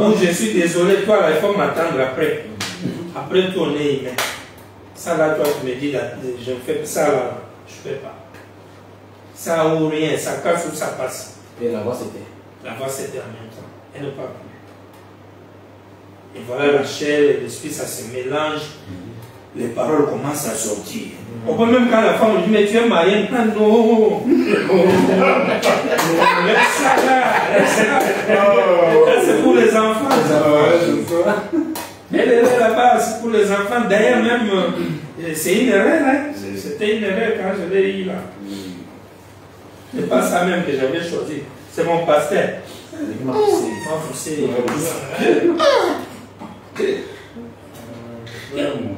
Oh, je suis désolé, toi là, il faut m'attendre après. Après tourner, humain. Ça là, toi, tu me dis, là, je fais ça là, je ne fais pas. Ça ou rien, ça casse ou ça passe. Et la voix c'était. La voix c'était en même temps. Elle ne parle plus. Et voilà la chair et l'esprit, ça se mélange. Les paroles commencent à sortir. On peut même quand la femme lui dit, mais tu es marié, non. Laisse ça là, laisse ça. C'est pour les enfants. Elle est là-bas, c'est pour les enfants. D'ailleurs même, c'est une erreur. Hein? C'était une erreur quand je l'ai eu là. C'est pas ça même que j'avais choisi. C'est mon pasteur. Il m'a poussé.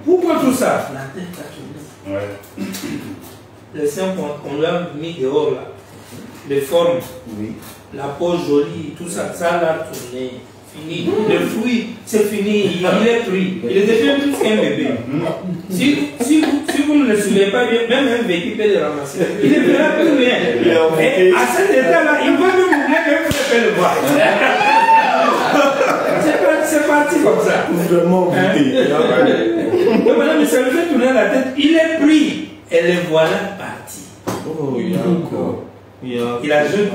Pourquoi tout ça? La tête a tourné. Les seins qu'on l'a mis dehors là, les formes, la peau jolie, tout ça, ça l'a tourné. Fini. Le fruit, c'est fini. Il est pris. Il est devenu plus qu'un bébé. Si vous ne le suivez pas bien, même un véhicule peut le ramasser. Il ne verra plus rien. Et à cet état-là, il va même oublier qu'un frère peut le voir. c'est parti comme ça. Vraiment goûté. Donc maintenant, il s'est fait tourner la tête, il est pris. Et le voilà parti. Oh, il y a encore. Il ajoute.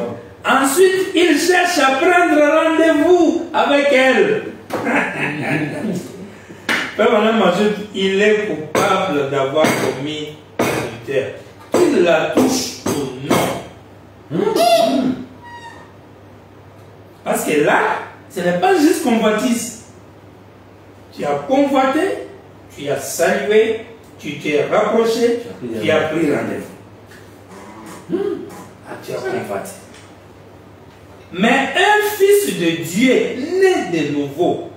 Ensuite, il cherche à prendre rendez-vous avec elle. Père Madame ajoute, il est coupable d'avoir commis l'adultère. Il la touche au nom. Parce que là, ce n'est pas juste convoitise. Tu as convoité, tu as salué, tu t'es rapproché, tu as pris rendez-vous. Ah, tu as convoité. Mais un fils de Dieu né de nouveau,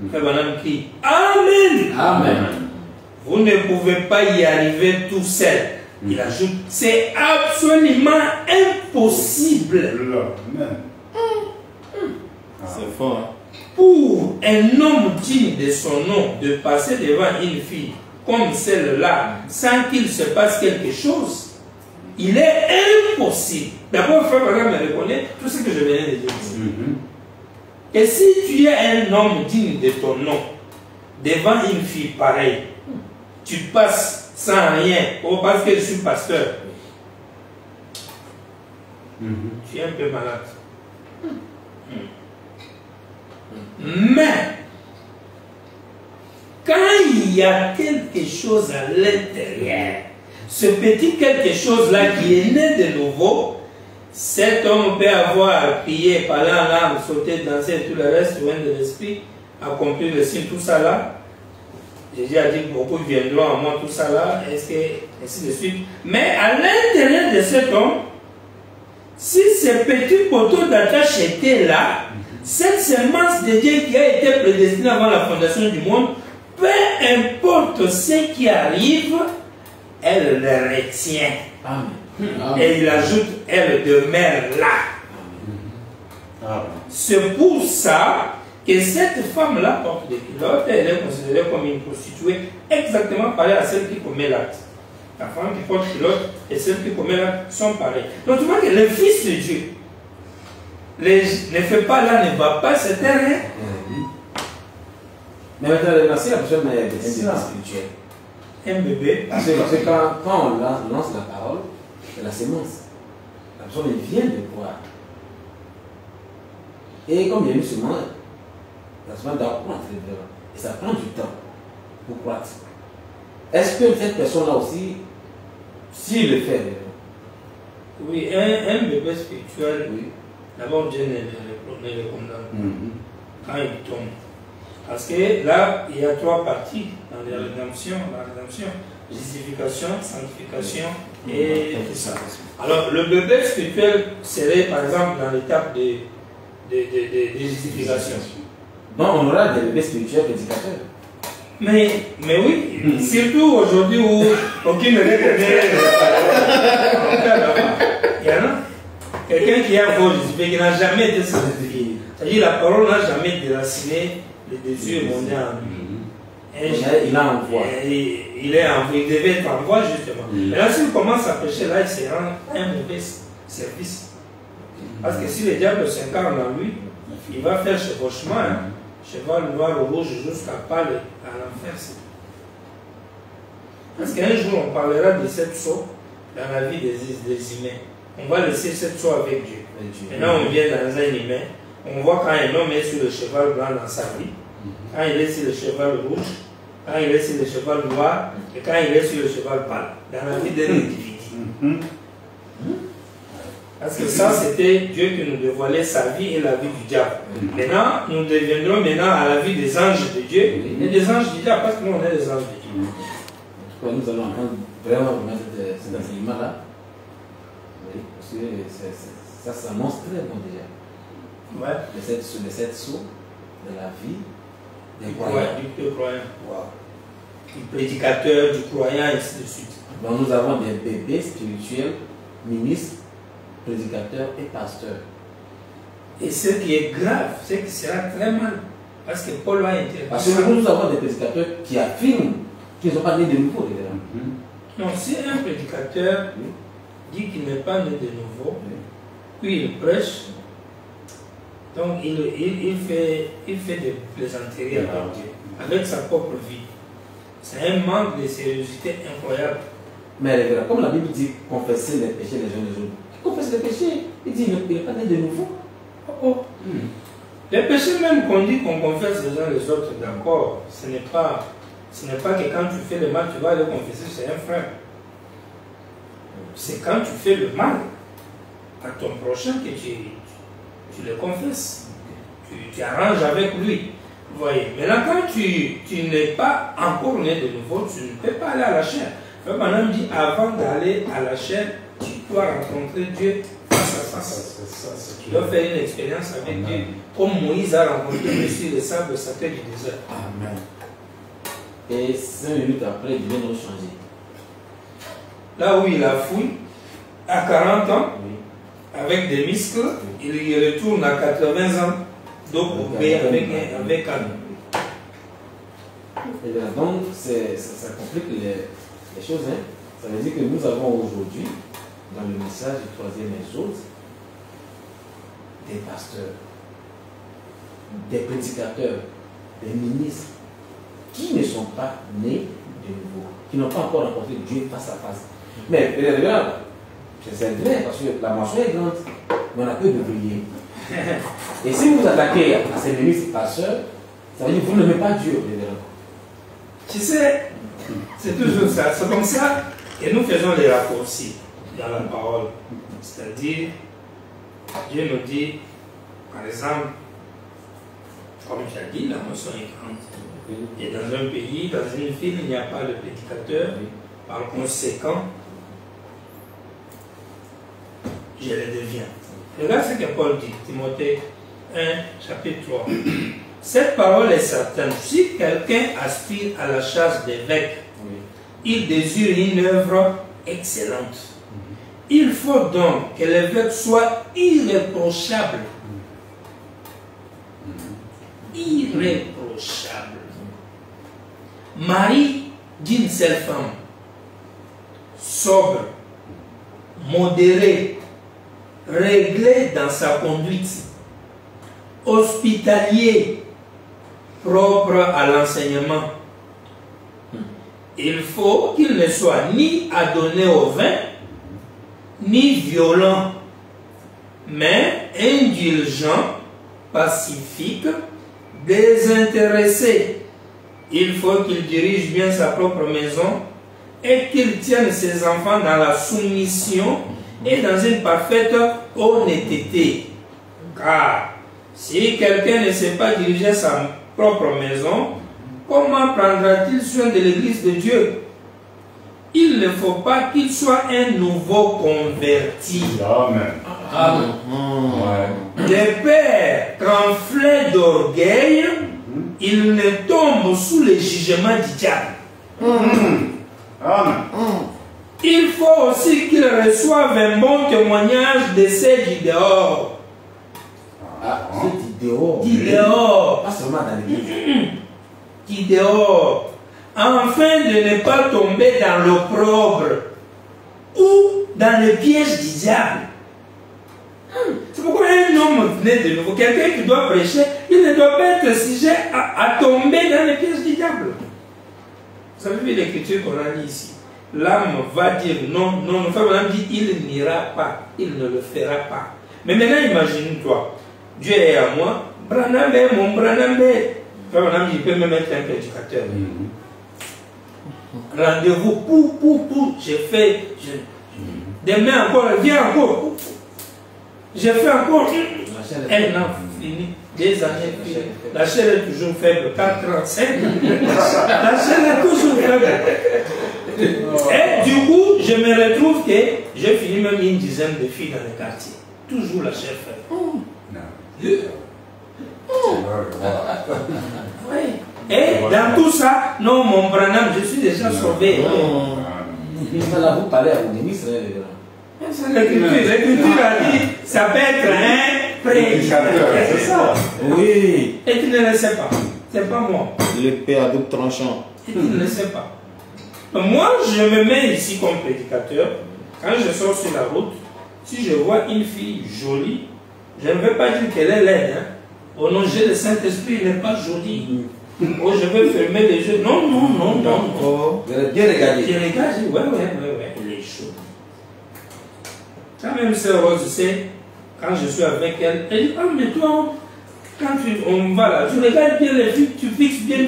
Frère Branham crie Amen. Amen. Vous ne pouvez pas y arriver tout seul. Il ajoute, c'est absolument impossible. C'est fort, hein? Pour un homme digne de son nom de passer devant une fille comme celle-là sans qu'il se passe quelque chose, il est impossible. D'abord, Frère Branham me reconnaît tout ce que je venais de dire. Et si tu es un homme digne de ton nom devant une fille pareille, tu passes sans rien, parce que je suis pasteur, tu es un peu malade. Mais, quand il y a quelque chose à l'intérieur, ce petit quelque chose-là qui est né de nouveau, cet homme peut avoir prié, parler en langue, sauter, danser et tout le reste, loin de l'esprit, accomplir le signe, tout ça là. Jésus a dit que beaucoup viendront à moi, tout ça là, ainsi de suite. Mais à l'intérieur de cet homme, si ce petit poteau d'attache était là, cette semence de Dieu qui a été prédestinée avant la fondation du monde, peu importe ce qui arrive, elle le retient. Amen. Et il ajoute, elle demeure là. C'est pour ça que cette femme-là porte des culottes, elle est considérée comme une prostituée, exactement pareille à celle qui commet l'acte. La femme qui porte culotte et celle qui commet l'acte sont pareilles. Donc tu vois que le Fils de Dieu ne fait pas là, ne va pas, c'est rien. Mais maintenant, merci la personne est un bébé spirituel. Un bébé. Parce que quand on lance la parole, c'est la sémence. La personne vient de croire. Et comme il y a une semence, la semence doit croître. Et ça prend du temps pour croître. Est-ce que cette personne-là aussi, s'il le fait, oui, un bébé spirituel, oui. D'abord Dieu ne le condamne quand il tombe. Parce que là, il y a trois parties dans la rédemption, justification, sanctification et tout ça. Alors, le bébé spirituel serait par exemple dans l'étape de justification. Donc, on aura des bébés spirituels prédicateurs. Mais oui, surtout aujourd'hui où aucune règle n'est. Il y en a. Quelqu'un qui a beau justifié, qui n'a jamais été sanctifié. C'est-à-dire la parole n'a jamais déraciné les désirs mondains en lui. Il a en voie. Il devait être en voie justement. Mais là, s'il commence à pécher, là, il se rend un mauvais service. Parce que si le diable s'incarne en lui, il va faire chevauchement, cheval noir ou rouge jusqu'à pas à l'enfer. Parce qu'un jour, on parlera de cette sauce dans la vie des humains. On va laisser cette sauce avec Dieu. Maintenant, on vient dans un humain. On voit quand un homme est sur le cheval blanc dans sa vie, quand il est sur le cheval rouge, quand il est sur le cheval noir, et quand il est sur le cheval pâle, dans la vie d'un individu. Parce que ça, c'était Dieu qui nous dévoilait sa vie et la vie du diable. Maintenant, nous deviendrons maintenant à la vie des anges de Dieu et des anges du diable, parce que nous, on est des anges de Dieu. Nous allons entendre vraiment remettre cet enseignement-là. Oui, parce que ça s'annonce très bon déjà. Ouais. De cette source de la vie des croyants. Ouais, du croyant. Wow. Du prédicateur, du croyant, et ainsi de suite. Donc nous avons des bébés spirituels, ministres, prédicateurs et pasteurs. Et ce qui est grave, c'est que sera très mal. Parce que Paul va intervenir. Parce que nous avons des prédicateurs qui affirment qu'ils n'ont pas né de nouveau. Non, si un prédicateur dit qu'il n'est pas né de nouveau, puis il prêche, Donc il fait des plaisanteries avec Dieu, avec sa propre vie. C'est un manque de sérieuxité incroyable. Mais comme la Bible dit, confesser les péchés les uns des autres. Confesse les péchés. Il dit, il n'est pas né de nouveau. Les péchés même qu'on dit qu'on confesse les uns les autres, d'accord, ce n'est pas que quand tu fais le mal, tu vas aller confesser chez un frère. C'est quand tu fais le mal à ton prochain que tu le confesses. Tu arranges avec lui. Vous voyez. Maintenant, quand tu n'es pas encore né de nouveau, tu ne peux pas aller à la chair. Maintenant, dit, avant d'aller à la chair, tu dois rencontrer Dieu face à face. Tu dois faire une expérience avec Dieu. Comme Moïse a rencontré Monsieur le sable sacré du désert. Amen. Et 5 minutes après, il vient nous changer. Là où il a fouillé, à 40 ans, Oui. avec des muscles, il y retourne à 80 ans, donc avec un. Et bien, donc, ça complique les choses. Hein. Ça veut dire que nous avons aujourd'hui, dans le message du troisième exode, des pasteurs, des prédicateurs, des ministres, qui ne sont pas nés de nouveau, qui n'ont pas encore rencontré Dieu face à face. Mais, c'est vrai, parce que la mention est grande, mais on a peu de briller. Et si vous attaquez à ces ministres pasteurs, ça veut dire que vous n'aimez pas Dieu, révérend. Tu sais, c'est toujours ça. C'est comme ça que nous faisons les raccourcis dans la parole. C'est-à-dire, Dieu nous dit, par exemple, comme tu as dit, la mention est grande. Et dans un pays, dans une ville, il n'y a pas de prédicateur. Par conséquent, je le deviens. Regarde ce que Paul dit, Timothée 1, chapitre 3. Cette parole est certaine. Si quelqu'un aspire à la chasse d'évêque, il désire une œuvre excellente. Il faut donc que l'évêque soit irréprochable. Irréprochable. Mari d'une seule femme, sobre, modéré, réglé dans sa conduite, hospitalier, propre à l'enseignement. Il faut qu'il ne soit ni adonné au vin, ni violent, mais indulgent, pacifique, désintéressé. Il faut qu'il dirige bien sa propre maison et qu'il tienne ses enfants dans la soumission et dans une parfaite honnêteté. Car si quelqu'un ne sait pas diriger sa propre maison, comment prendra-t-il soin de l'église de Dieu? Il ne faut pas qu'il soit un nouveau converti. Amen. Amen. Ouais. Le père, qu'enflé d'orgueil, il ne tombe sous le jugement du diable. Amen. Il faut aussi qu'il reçoive un bon témoignage de ceux du dehors. Ah, c'est dit dehors. Du dehors. Pas seulement dans l'église. Du dehors. Afin de ne pas tomber dans l'opprobre ou dans le piège du diable. C'est pourquoi un homme né de nouveau, quelqu'un qui doit prêcher, il ne doit pas être sujet à tomber dans le piège du diable. Vous avez vu l'écriture qu'on a dit ici. L'âme va dire non, non, le frère dit il n'ira pas, il ne le fera pas. Mais maintenant imagine-toi, Dieu est à moi, Branham est mon Branham est. Frère dit il peut même être un prédicateur. Rendez-vous, pour, j'ai fait, demain encore, viens encore. J'ai fait encore un an fini, des années finies. La chair est toujours faible, 45. La chair est toujours faible. Et du coup, je me retrouve que j'ai fini même une dizaine de filles dans le quartier. Toujours la chair faible. Et dans tout ça, non, mon Branham, je suis déjà sauvé. Là, vous parlez à vos ministres, L'écriture a dit, ça peut être un prédicateur. C'est ça. Oui. Et tu ne le sais pas. C'est pas moi. L'épée à double tranchant. Et tu ne le sais pas. Moi, je me mets ici comme prédicateur. Quand je sors sur la route, si je vois une fille jolie, Je ne veux pas dire qu'elle est laide. Hein. Au nom de le Saint-Esprit, il n'est pas joli. Oh, je veux fermer les yeux. Non, non, non, non. Oh. Bien regardé. Bien regardé, ouais. Elle est chaude. Quand même, sœur Rose, tu sais, quand je suis avec elle, elle dit, ah, mais toi, quand on va là, tu regardes bien les filles, tu fixes bien,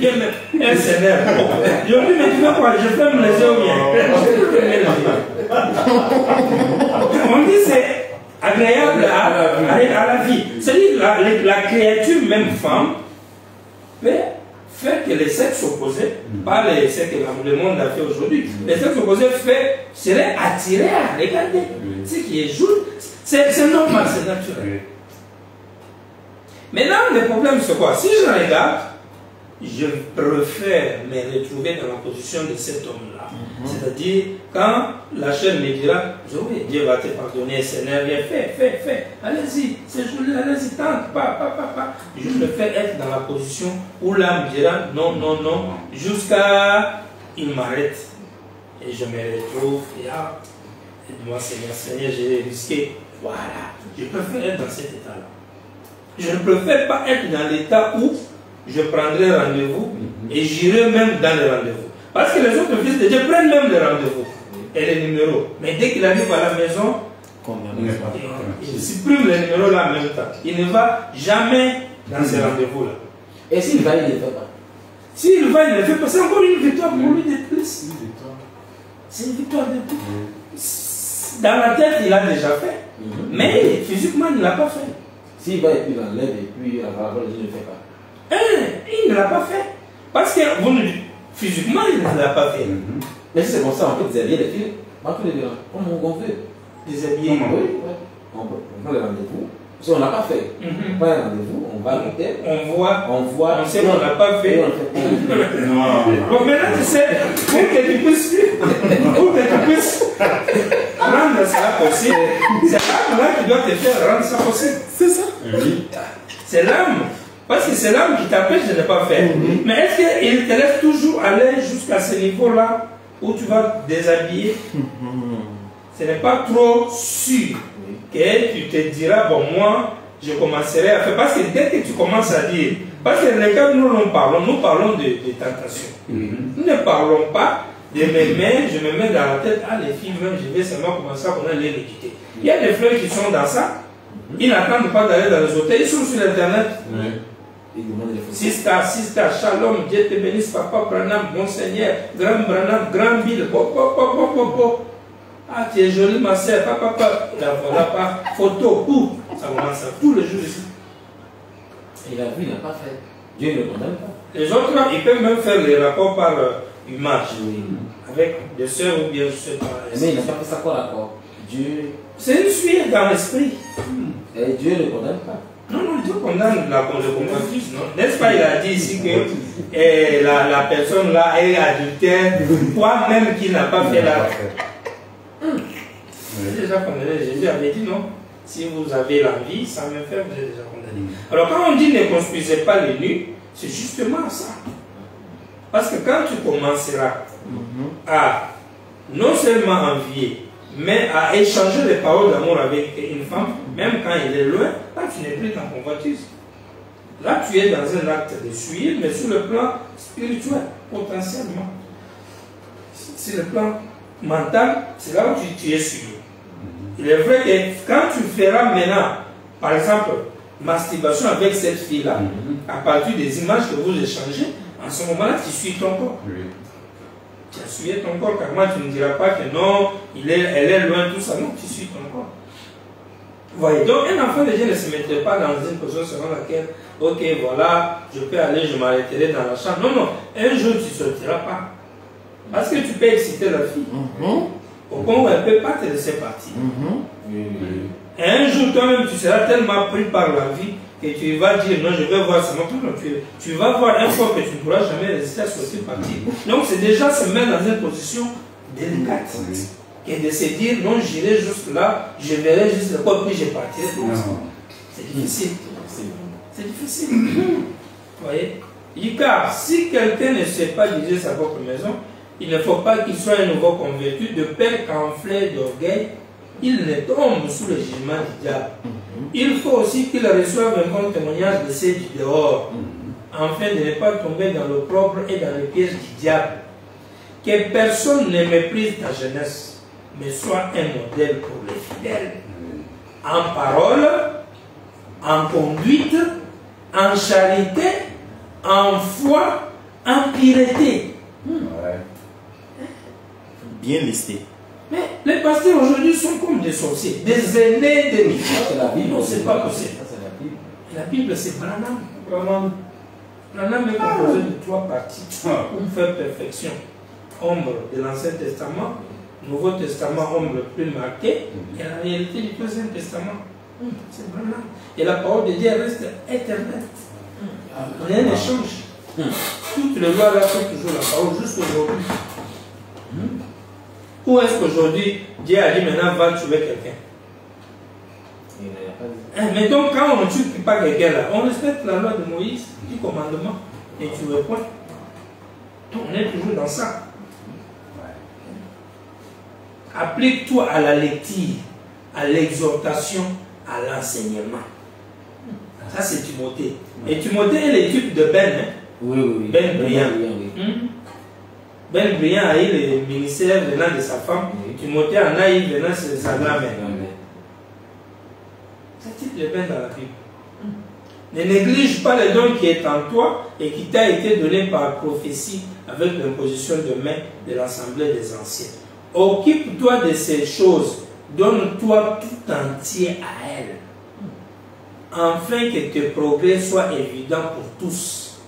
elle s'énerve. Je lui dis, mais tu fais quoi? Je ferme les yeux ou bien? On dit, c'est agréable à la vie. C'est-à-dire, la créature, même femme, mais fait que les sexes opposés, pas les sexes que le monde a fait aujourd'hui, les sexes opposés seraient attirés à regarder. Ce qui est joli, c'est normal, c'est naturel. Maintenant, le problème c'est quoi? Si je regarde, je préfère me retrouver dans la position de cet homme-là. C'est-à-dire, quand la chair me dira, oui, Dieu va te pardonner, Seigneur, viens, fais, allez-y, c'est joli, allez-y, tente, pas. Je préfère être dans la position où l'âme dira, non, jusqu'à il m'arrête. Et je me retrouve, et aide-moi Seigneur, j'ai risqué. Voilà, je préfère être dans cet état-là. Je ne préfère pas être dans l'état où je prendrai rendez-vous et j'irai même dans les rendez-vous. Parce que les autres fils de Dieu prennent même les rendez-vous et les numéros. Mais dès qu'il arrive à la maison, il supprime les numéros là en même temps. Il ne va jamais dans ces rendez-vous-là. Et s'il va, il ne le fait pas. S'il va, il ne le fait pas. C'est encore une victoire pour lui de plus. C'est une victoire de plus. Dans la tête, il a déjà fait. Mais physiquement, il ne l'a pas fait. S'il va et puis il enlève et puis avant, il ne le fait pas. Il ne l'a pas fait. Parce que physiquement, il ne l'a pas fait. Mais si c'est comme ça, on peut déshabiller les filles. On peut les dire, comme on veut. Déshabiller. Oui, on prend les rendez-vous. Si on n'a pas fait, on prend un rendez-vous, on va à l'hôtel. On voit, on sait qu'on n'a pas fait. Bon, maintenant, tu sais, pour que tu puisses rendre ça possible, c'est l'âme qui doit te faire rendre ça possible. C'est ça. Oui. C'est l'âme. Parce que c'est l'âme qui t'empêche de ne pas faire. Mais est-ce qu'il te laisse toujours aller jusqu'à ce niveau-là où tu vas te déshabiller? Ce n'est pas trop sûr que tu te diras, bon, moi, je commencerai à faire. Parce que dès que tu commences à dire, parce que les cas nous parlons de tentation. Nous ne parlons pas de mes mains, je me mets dans la tête, les filles, même, je vais seulement commencer à connaître l'hérédité. Il y a des frères qui sont dans ça, ils n'attendent pas d'aller dans les hôtels, ils sont sur Internet. Sista, shalom, Dieu te bénisse, papa Branham, bon Seigneur, grand Branham, grand Bill, ah, tu es jolie, ma soeur, papa, voilà pas, photo, tout. Ça commence tous les jours ici. Et la vie n'a pas fait. Dieu ne le condamne pas. Les autres, ils peuvent même faire les rapports par image, avec des soeurs ou bien je sais pas. Mais il n'a pas fait ça quoi l'accord? Dieu. C'est une suite dans l'esprit. Et Dieu ne le condamne pas. Non, Dieu condamne le convoitisme, non? N'est-ce pas, il a dit ici que la personne là est adultère, toi-même qui n'as pas fait la. C'est déjà condamné. Jésus avait dit non. Si vous avez l'envie, ça me fait, vous êtes déjà condamné. Alors quand on dit ne construisez pas les nus, c'est justement ça. Parce que quand tu commenceras à non seulement envier, mais à échanger les paroles d'amour avec une femme, même quand il est loin, là tu n'es plus dans convoitise. Là tu es dans un acte de suivre, mais sur le plan spirituel, potentiellement. Sur le plan mental, c'est là où tu es suivi. Il est vrai que quand tu feras maintenant, par exemple, masturbation avec cette fille-là, à partir des images que vous échangez, en ce moment-là, tu suis ton corps. Tu as suivi ton corps, car moi, tu ne diras pas que non, elle est loin, tout ça. Non, tu suis ton corps. Vous voyez, donc un enfant de Dieu ne se mettrait pas dans une position selon laquelle, ok, voilà, je peux aller, je m'arrêterai dans la chambre. Non, un jour, tu ne sortiras pas. Parce que tu peux exciter la fille. Au point où elle ne peut pas te laisser partir. Et un jour, toi-même, tu seras tellement pris par la vie que tu vas dire non, je vais voir ça. Non, tu vas voir un corps que tu ne pourras jamais résister à sortir partir. Donc, c'est déjà se mettre dans une position délicate. Et de se dire non, j'irai juste là, je verrai juste le corps, puis je partirai. C'est difficile. C'est difficile. Vous voyez? Car si quelqu'un ne sait pas diriger sa propre maison, il ne faut pas qu'il soit un nouveau converti de peur qu'enflé d'orgueil il ne tombe sous le jugement du diable. Il faut aussi qu'il reçoive un bon témoignage de ceux du dehors, afin de ne pas tomber dans l'opprobre et dans le piège du diable. Que personne ne méprise ta jeunesse, mais sois un modèle pour les fidèles. En parole, en conduite, en charité, en foi, en pureté. Bien listé. Mais les pasteurs aujourd'hui sont comme des sorciers, des aînés des Ça, c'est la Bible. Non, c'est pas possible. Ça, c'est la Bible. La Bible, c'est Branham. Branham est composé de 3 parties pour faire perfection. Ombre de l'Ancien Testament, Nouveau Testament, ombre plus marquée, et la réalité du Troisième Testament. C'est Branham. Et la parole de Dieu reste éternelle. Rien ne change. Toutes les lois là sont toujours la parole jusqu'aujourd'hui. Où est-ce qu'aujourd'hui Dieu a dit maintenant va tuer quelqu'un? Mais donc quand on ne tue pas quelqu'un là, on respecte la loi de Moïse, du commandement, et tu veux point. On est toujours dans ça. Applique-toi à la lecture, à l'exhortation, à l'enseignement. Ça c'est Timothée. Et Timothée est l'équipe de Ben. Hein? Oui. Ben Briand. Oui. Ben Briand a eu le ministère venant de sa femme. Timothée en a eu venant de sa grand-mère. C'est titre de Ben dans la Bible. Ne néglige pas le don qui est en toi et qui t'a été donné par prophétie avec l'imposition de main de l'Assemblée des anciens. Occupe-toi de ces choses. Donne-toi tout entier à elles. Afin que tes progrès soient évidents pour tous.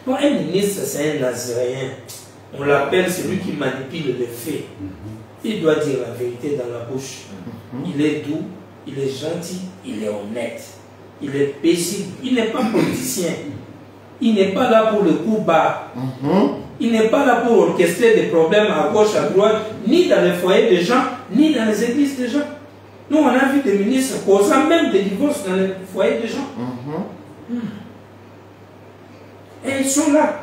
Donc, un ministre, c'est un Nazaréen. On l'appelle celui qui manipule les faits. Il doit dire la vérité dans la bouche. Il est doux, il est gentil, il est honnête. Il est paisible. Il n'est pas politicien. Il n'est pas là pour le coup bas. Il n'est pas là pour orchestrer des problèmes à gauche, à droite, ni dans les foyers des gens, ni dans les églises des gens. Nous, on a vu des ministres causant même des divorces dans les foyers des gens. Et ils sont là.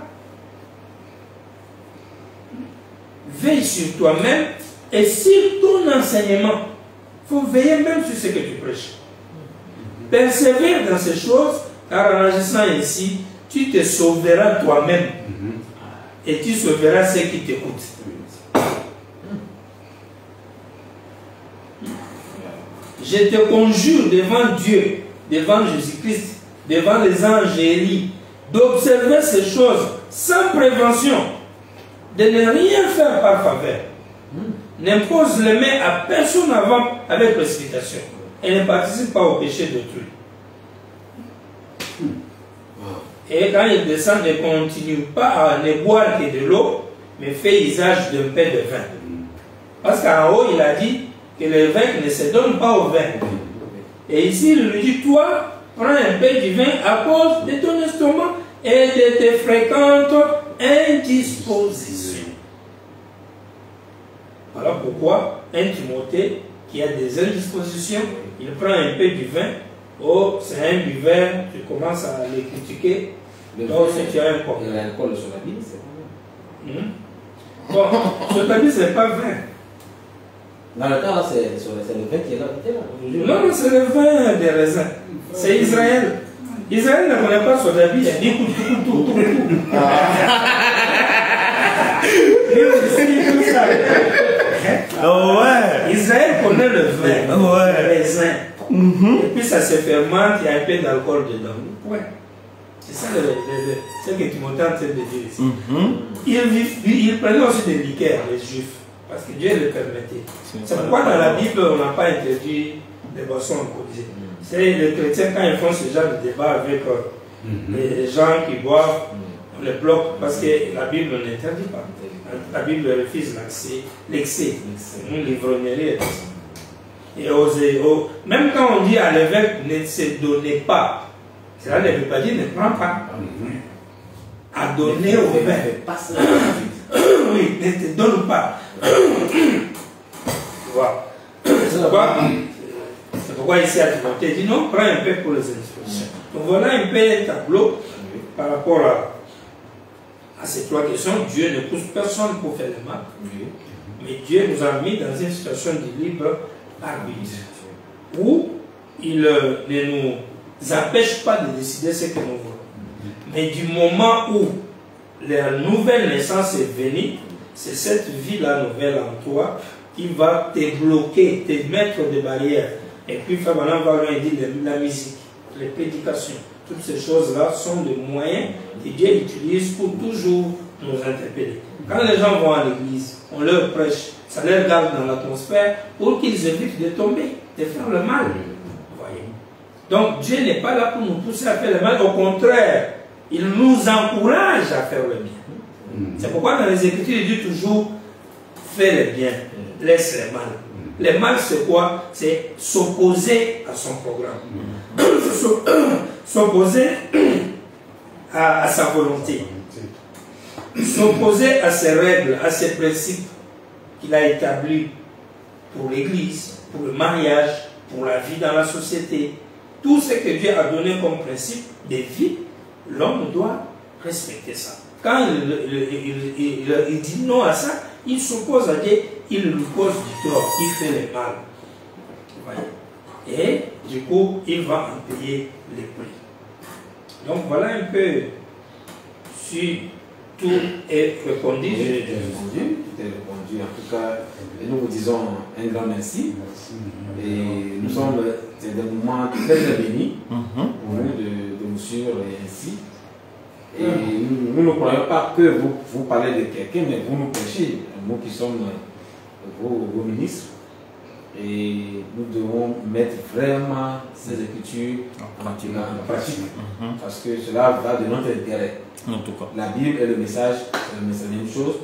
Veille sur toi-même et sur ton enseignement. Il faut veiller même sur ce que tu prêches. Persévère dans ces choses, car en agissant ainsi, tu te sauveras toi-même et tu sauveras ceux qui t'écoutent. Je te conjure devant Dieu, devant Jésus-Christ, devant les anges Élie, d'observer ces choses sans prévention, de ne rien faire par faveur. N'impose les mains à personne avant avec précipitation et ne participe pas au péché d'autrui. Et quand il descend, ne continue pas à ne boire que de l'eau, mais fait usage d'un peu de vin. Parce qu'en haut, il a dit que le vin ne se donne pas au vin. Et ici, il lui dit, toi, prends un peu du vin à cause de ton estomac et de tes fréquentes indispositions. Voilà pourquoi un Timothée qui a des indispositions, il prend un peu du vin. Oh, c'est un buveur, tu commences à le critiquer. Donc, si tu as un corps. Il y a l'alcool sur la Bible, c'est pas Bon, sur la Bible, ce n'est pas vin. dans le cas là, c'est le vin qui est là. Non, non, c'est le vin des raisins. C'est Israël. Israël ne connaît pas son habit, il dit tout. Ouais. Israël connaît le vin, le raisin. Et puis ça se fermente, il y a un peu d'alcool dedans. Ouais. C'est ça ce que Timothée est en train de dire ici. Ils prenaient aussi des liqueurs, les juifs, parce que Dieu le permettait. C'est pourquoi dans la Bible, on n'a pas interdit des boissons alcoolisées. C'est les chrétiens, quand ils font ce genre de débat avec les gens qui boivent, on les bloque parce que la Bible n'interdit pas. La Bible refuse l'excès, l'ivrognerie. Et même quand on dit à l'évêque ne se donnez pas, cela ne veut pas dire ne prends pas. À donner au vin. Oui, ne te donne pas. Voilà. C'est pourquoi ici à Timothée dit non, prends un peu pour les indispositions. Donc voilà un peu un tableau par rapport à ces 3 questions. Dieu ne pousse personne pour faire le mal. Mais Dieu nous a mis dans une situation de libre arbitre, où il ne nous empêche pas de décider ce que nous voulons. Mais du moment où la nouvelle naissance est venue, c'est cette vie-là nouvelle en toi qui va te bloquer, te mettre des barrières. Et puis, Fabalan va lui dire la musique, les prédications, toutes ces choses-là sont des moyens que Dieu utilise pour toujours nous interpeller. Quand les gens vont à l'église, on leur prêche, ça leur garde dans l'atmosphère pour qu'ils évitent de tomber, de faire le mal. Vous voyez. Donc Dieu n'est pas là pour nous pousser à faire le mal, au contraire, il nous encourage à faire le bien. C'est pourquoi dans les Écritures, il dit toujours fais le bien, laisse le mal. Le mal, c'est quoi? C'est s'opposer à son programme, s'opposer à sa volonté, s'opposer à ses règles, à ses principes qu'il a établis pour l'Église, pour le mariage, pour la vie dans la société. Tout ce que Dieu a donné comme principe de vie, l'homme doit respecter ça. Quand il dit non à ça, il s'oppose à Dieu, il lui cause du tort, il fait le mal. Vous voyez? Et du coup, il va en payer les prix. Donc voilà un peu si tout est répondu. Tout est répondu. En tout cas, nous vous disons un grand merci. Et nous sommes des moments très bénis pour nous de vous suivre ainsi. Et nous ne croyons pas que vous parlez de quelqu'un, mais vous nous prêchez, nous qui sommes vos ministres. Et nous devons mettre vraiment ces écritures en pratique. Parce que cela va de notre intérêt. En tout cas. La Bible et le message, c'est la même chose.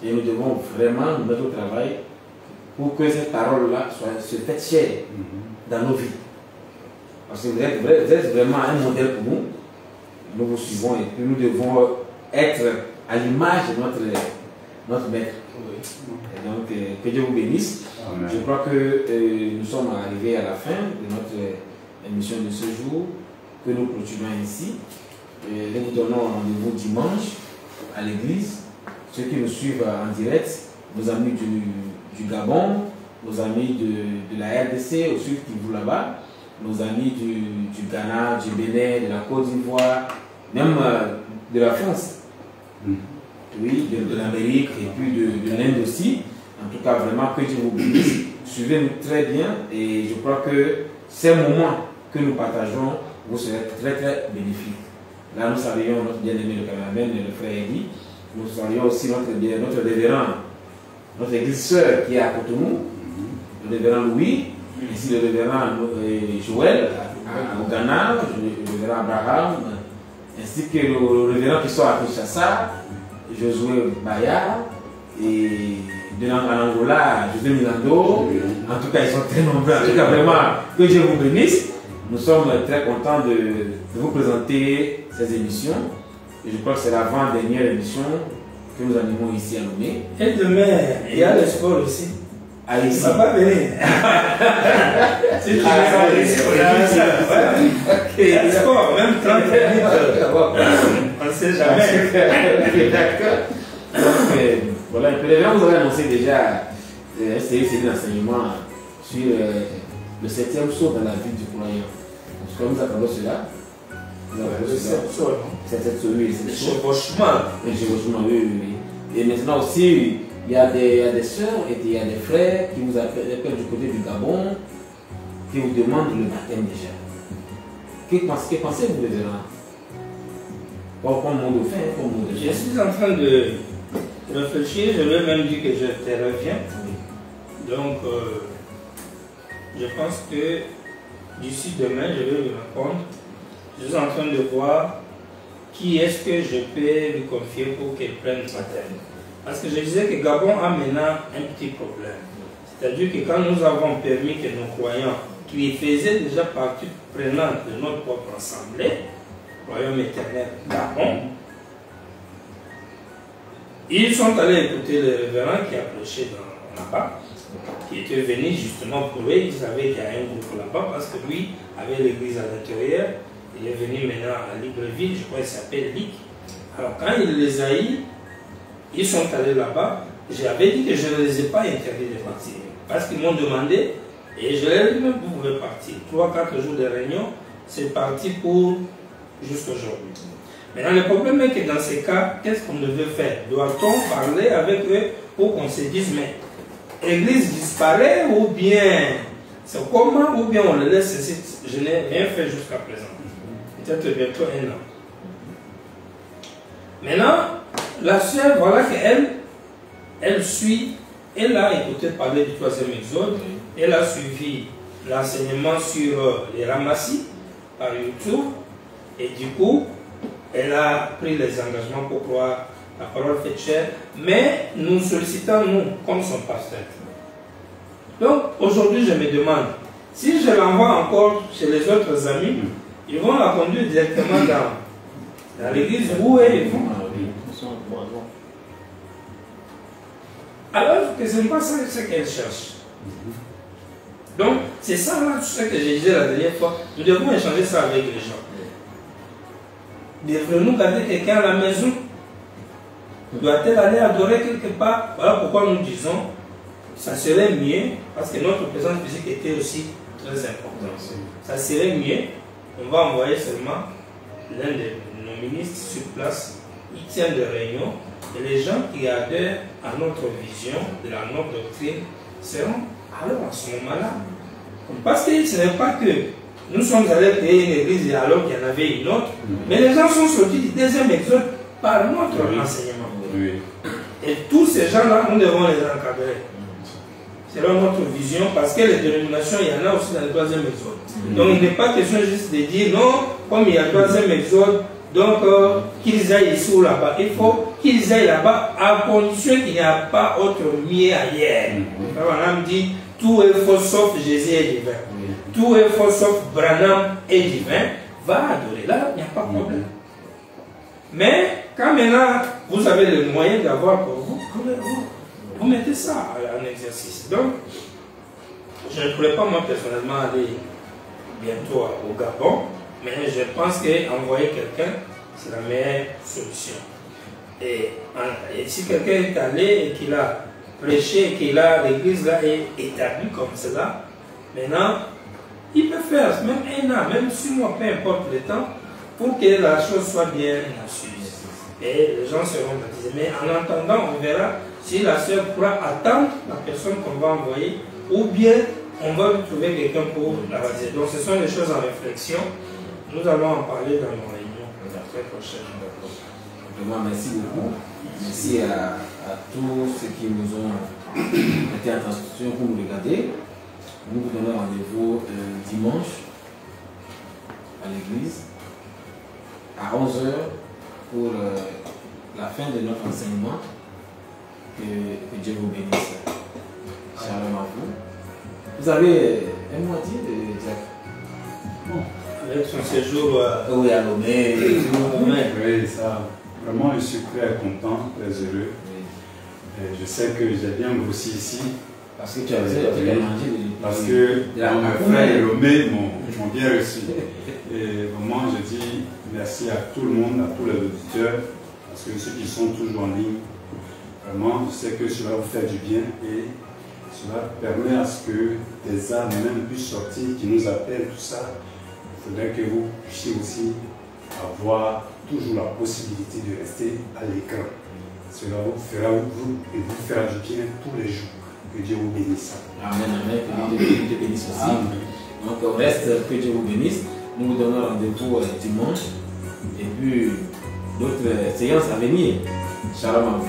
Et nous devons vraiment nous mettre au travail pour que cette parole-là se fasse chère dans nos vies. Parce que vous êtes vraiment un modèle pour nous. Nous vous suivons et puis nous devons être à l'image de notre maître. Et donc, que Dieu vous bénisse. Amen. Je crois que nous sommes arrivés à la fin de notre émission de ce jour, que nous clôturons ici. Nous vous donnons rendez-vous dimanche à l'église. Ceux qui nous suivent en direct, nos amis du Gabon, nos amis de la RDC, ceux qui vont là-bas, nos amis du Ghana, du Bénin, de la Côte d'Ivoire, même de la France, oui, de l'Amérique et puis de l'Inde aussi. En tout cas, vraiment, que Dieu vous bénisse. Suivez-nous très bien et je crois que ces moments que nous partageons vous serez très très bénéfiques. Là, nous saluons notre bien-aimé le Canadien, le frère Eddie. Nous saluons aussi notre révérend, notre église sœur qui est à Cotonou, le révérend Louis, ici le révérend Joël au Ghana, le révérend Abraham, ainsi que le révérend qui sont à Kinshasa, Josué Baya, et de Angola, José Milando. En tout cas, ils sont très nombreux. En tout cas, vraiment, que Dieu vous bénisse. Nous sommes très contents de vous présenter ces émissions. Et je crois que c'est l'avant-dernière émission que nous animons ici à Lomé. Et demain, il y a le sport aussi. Ah, ici. Ça va venir. Si tu veux faire le sport, il y a le sport, même 30 minutes. On ne sait jamais. D'accord. Donc, voilà, vous avez annoncé déjà un série d'enseignements sur le 7e saut dans la vie du croyant. Comme nous appelons cela, c'est cette saut, oui, c'est le chevauchement. Le chevauchement, oui. Et maintenant aussi, il y a des sœurs et il y a des frères qui vous appellent du côté du Gabon, qui vous demandent le baptême déjà. Que pensez-vous de cela? Comme mot de fin, Je suis en train de réfléchir, je vais même dire que je te reviens. Donc, je pense que d'ici demain, je vais lui répondre. Je suis en train de voir qui est-ce que je peux lui confier pour qu'elle prenne sa terre. Parce que je disais que Gabon a maintenant un petit problème. C'est-à-dire que quand nous avons permis que nos croyants, qui faisaient déjà partie prenante de notre propre assemblée, Royaume éternel Gabon, ils sont allés écouter le révérend qui a prêché là-bas, qui était venu justement prouver, ils savaient qu'il y a un groupe là-bas, parce que lui avait l'église à l'intérieur, il est venu maintenant à Libreville, je crois qu'il s'appelle Lick. Alors quand il les a eu, ils sont allés là-bas, j'avais dit que je ne les ai pas interdits de partir, parce qu'ils m'ont demandé, Et je leur ai dit, vous pouvez partir. 3-4 jours de réunion, c'est parti pour jusqu'aujourd'hui. Maintenant, le problème est que dans ces cas, qu'est-ce qu'on devait faire? Doit-on parler avec eux pour qu'on se dise, mais l'église disparaît ou bien c'est comment, ou bien on le laisse ainsi? Je n'ai rien fait jusqu'à présent. Peut-être bientôt 1 an. Maintenant, la sœur, voilà qu'elle, elle suit, elle a écouté parler du 3e exode, elle a suivi l'enseignement sur les ramassis par YouTube, et du coup, elle a pris les engagements pour croire la parole faite chair, mais nous sollicitons, nous, comme son pasteur. Donc, aujourd'hui, je me demande, si je l'envoie encore chez les autres amis, ils vont la conduire directement dans l'église où ils vont. Alors que ce n'est pas ça ce qu'elle cherche. Donc, c'est ça là, ce que je disais la dernière fois. Nous devons échanger ça avec les gens. Devrions-nous garder quelqu'un à la maison? Doit-elle aller adorer quelque part? Voilà pourquoi nous disons, ça serait mieux, parce que notre présence physique était aussi très importante. Ça serait mieux, on va envoyer seulement l'un de nos ministres sur place, il tient des réunions, et les gens qui adhèrent à notre vision, de notre doctrine, seront alors à ce moment-là. Parce que ce n'est pas que nous sommes allés créer une église alors qu'il y en avait une autre, mais les gens sont sortis du 2e exode par notre enseignement. Et tous ces gens-là, nous devons les encadrer. C'est notre vision, parce que les dénominations, il y en a aussi dans le 3e exode. Donc il n'est pas question juste de dire non, comme il y a le 3e exode, donc qu'ils aillent ici ou là-bas. Il faut qu'ils aillent là-bas à condition qu'il n'y a pas autre mieux ailleurs. On dit tout est faux sauf Jésus est divin. Tout est faux sauf Branham est divin. Va adorer. Là, il n'y a pas de problème. Mais quand maintenant vous avez les moyens d'avoir pour vous, vous mettez ça en exercice. Donc, je ne pourrais pas moi personnellement aller bientôt au Gabon, mais je pense qu'envoyer quelqu'un, c'est la meilleure solution. Et si quelqu'un est allé et qu'il a prêché, et que l'église là est établie comme cela, maintenant, il peut faire même 1 an, même 6 mois, peu importe le temps, pour que la chose soit bien assurée. Et les gens seront baptisés. Mais en attendant, on verra si la sœur pourra attendre la personne qu'on va envoyer, ou bien on va lui trouver quelqu'un pour la baptiser. Donc ce sont les choses en réflexion. Nous allons en parler dans nos réunions la semaine prochaine. Merci beaucoup. Merci à tous ceux qui nous ont été en transmission pour nous regarder. Nous vous donnons rendez-vous dimanche à l'église à 11h pour la fin de notre enseignement. Que Dieu vous bénisse. Shalom à vous. Vous avez un mot à dire, Jack? Bon, avec son séjour oui, à Lomé. Oui, ça. Vraiment, je suis très content, très heureux. Et je sais que j'ai bien grossi ici. Parce que tu as mangé. Parce que mes frères et Lomé m'ont bien reçu. Et vraiment, je dis merci à tout le monde, à tous les auditeurs, parce que ceux qui sont toujours en ligne, vraiment, je sais que cela vous fait du bien et cela permet à ce que des âmes même puissent sortir, qui nous appellent, tout ça. Il faudrait que vous puissiez aussi avoir toujours la possibilité de rester à l'écran. Cela vous fera du bien tous les jours. Que Dieu vous bénisse. Amen, amen. Que Dieu te bénisse aussi. Amen. Donc, au reste, que Dieu vous bénisse. Nous vous donnons rendez-vous dimanche. Et puis, d'autres séances à venir. Shalom à vous.